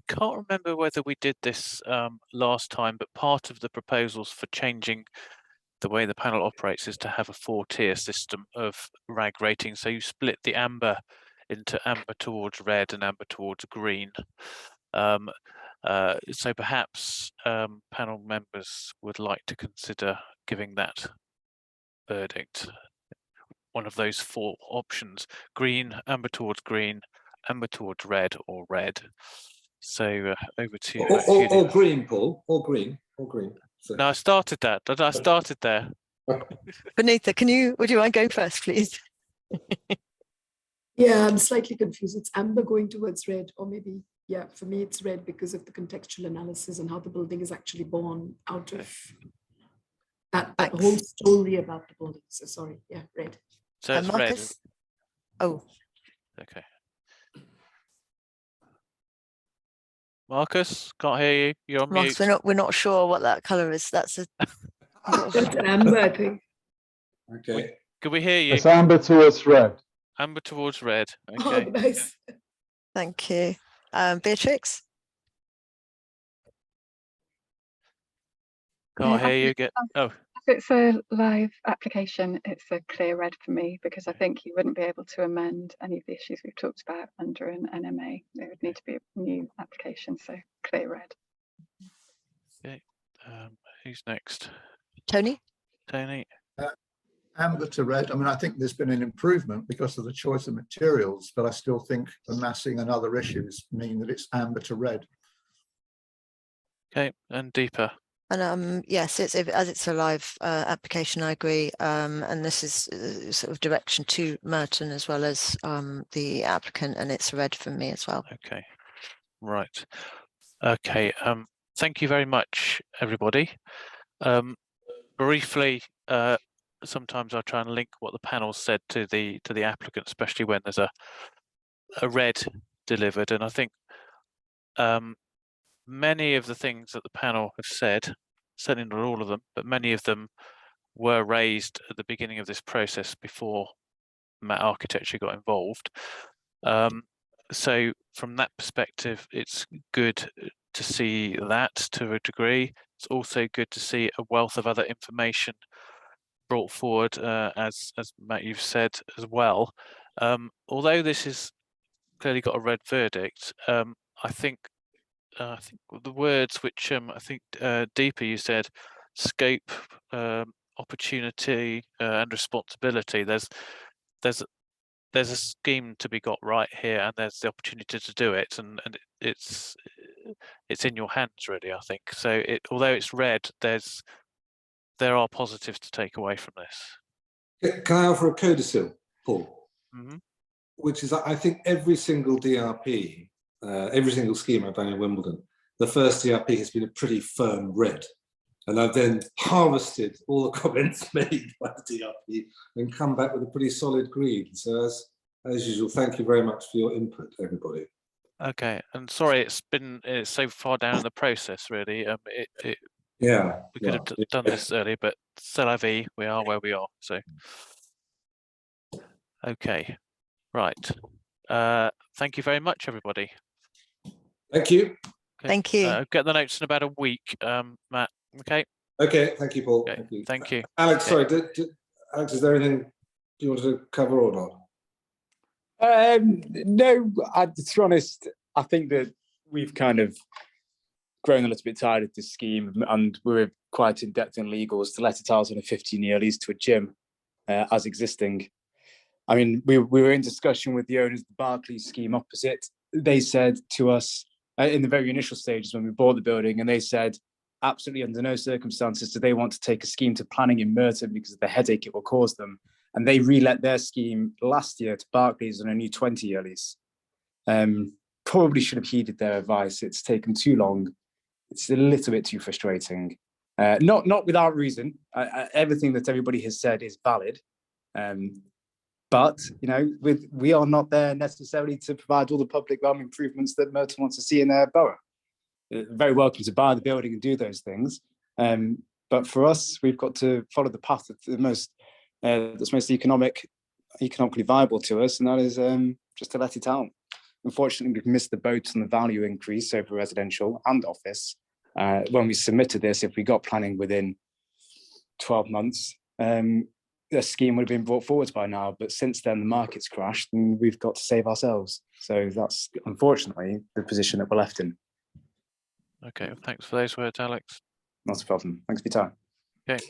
can't remember whether we did this last time, but part of the proposals for changing the way the panel operates is to have a 4-tier system of RAG rating. So you split the amber into amber towards red and amber towards green. So perhaps panel members would like to consider giving that verdict. One of those 4 options: green, amber towards green, amber towards red, or red. So over to you. Or green, Paul, or green. So. No, I started that. I started there. Benita, would you mind going first, please? Yeah, I'm slightly confused. It's amber going towards red, or maybe, yeah, for me it's red because of the contextual analysis and how the building is actually born out of that whole story about the building. So sorry, yeah, red. So it's Marcus? red. Oh. Okay. Marcus, can't hear you. You're on Marcus, mute. we're not sure what that colour is. That's That's amber, I think. Okay. Can we hear you? It's amber towards red. Amber towards red. Okay. Oh, nice. Thank you. Beatrix? Can't hear you again. Oh. If it's a live application, it's a clear red for me, because I think you wouldn't be able to amend any of the issues we've talked about under an NMA. It would need to be a new application, so clear red. Okay. Who's next? Tony? Tony? Amber to red. I mean, I think there's been an improvement because of the choice of materials, but I still think the massing and other issues mean that it's amber to red. Okay, and Deepa. And yes, as it's a live application, I agree. And this is sort of direction to Merton as well as the applicant, and it's red from me as well. Okay, right. Okay, thank you very much, everybody. Briefly, sometimes I try and link what the panel said to the applicant, especially when there's a red delivered. And I think many of the things that the panel have said, certainly not all of them, but many of them were raised at the beginning of this process before Matt Architecture got involved. So from that perspective, it's good to see that to a degree. It's also good to see a wealth of other information brought forward, as Matt, you've said as well. Although this has clearly got a red verdict, I think the words which I think Deepa, you said, scope, opportunity, and responsibility. There's a scheme to be got right here, and there's the opportunity to do it, and it's in your hands, really. I think so. Although it's red, there are positives to take away from this. Can I offer a codicil, Paul? Mm-hmm. Which is, I think every single DRP, every single scheme I've done in Wimbledon, the first DRP has been a pretty firm red. And I've then harvested all the comments made by the DRP and come back with a pretty solid green. So as usual, thank you very much for your input, everybody. Okay, and sorry, it's so far down in the process, really. Yeah, we could have done this earlier, but c'est la vie, we are where we are. So, okay, right. Thank you very much, everybody. Thank you. Okay. Thank you. Get the notes in about a week, Matt. Okay. Okay, thank you, Paul. Okay, Thank you. thank you. Alex, Okay. sorry, Alex, is there anything you want to cover or not? No, to be honest, I think that we've kind of grown a little bit tired of this scheme, and we're quite in depth in legals to let it out on a 15-year lease to a gym as existing. I mean, we were in discussion with the owners of the Barclays scheme opposite. They said to us in the very initial stages when we bought the building, and they said, absolutely under no circumstances do they want to take a scheme to planning in Merton because of the headache it will cause them. And they relet their scheme last year to Barclays on a new 20-year lease. Probably should have heeded their advice. It's taken too long. It's a little bit too frustrating. Not without reason. Everything that everybody has said is valid. But, you know, we are not there necessarily to provide all the public realm improvements that Merton wants to see in their borough. Very welcome to buy the building and do those things. But for us, we've got to follow the path that's most economically viable to us, and that is just to let it out. Unfortunately, we've missed the boat on the value increase over residential and office. When we submitted this, if we got planning within 12 months, the scheme would have been brought forward by now. But since then, the market's crashed and we've got to save ourselves. So that's unfortunately the position that we're left in. Okay, thanks for those words, Alex. Not a problem. Thanks for your time. Okay.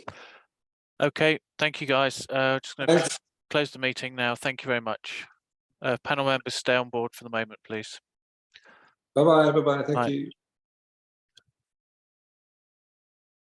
Okay, thank you guys. Just going to close the meeting now. Thank you very much. Panel members, stay on board for the moment, please. Bye-bye, everybody. Thank Bye. you.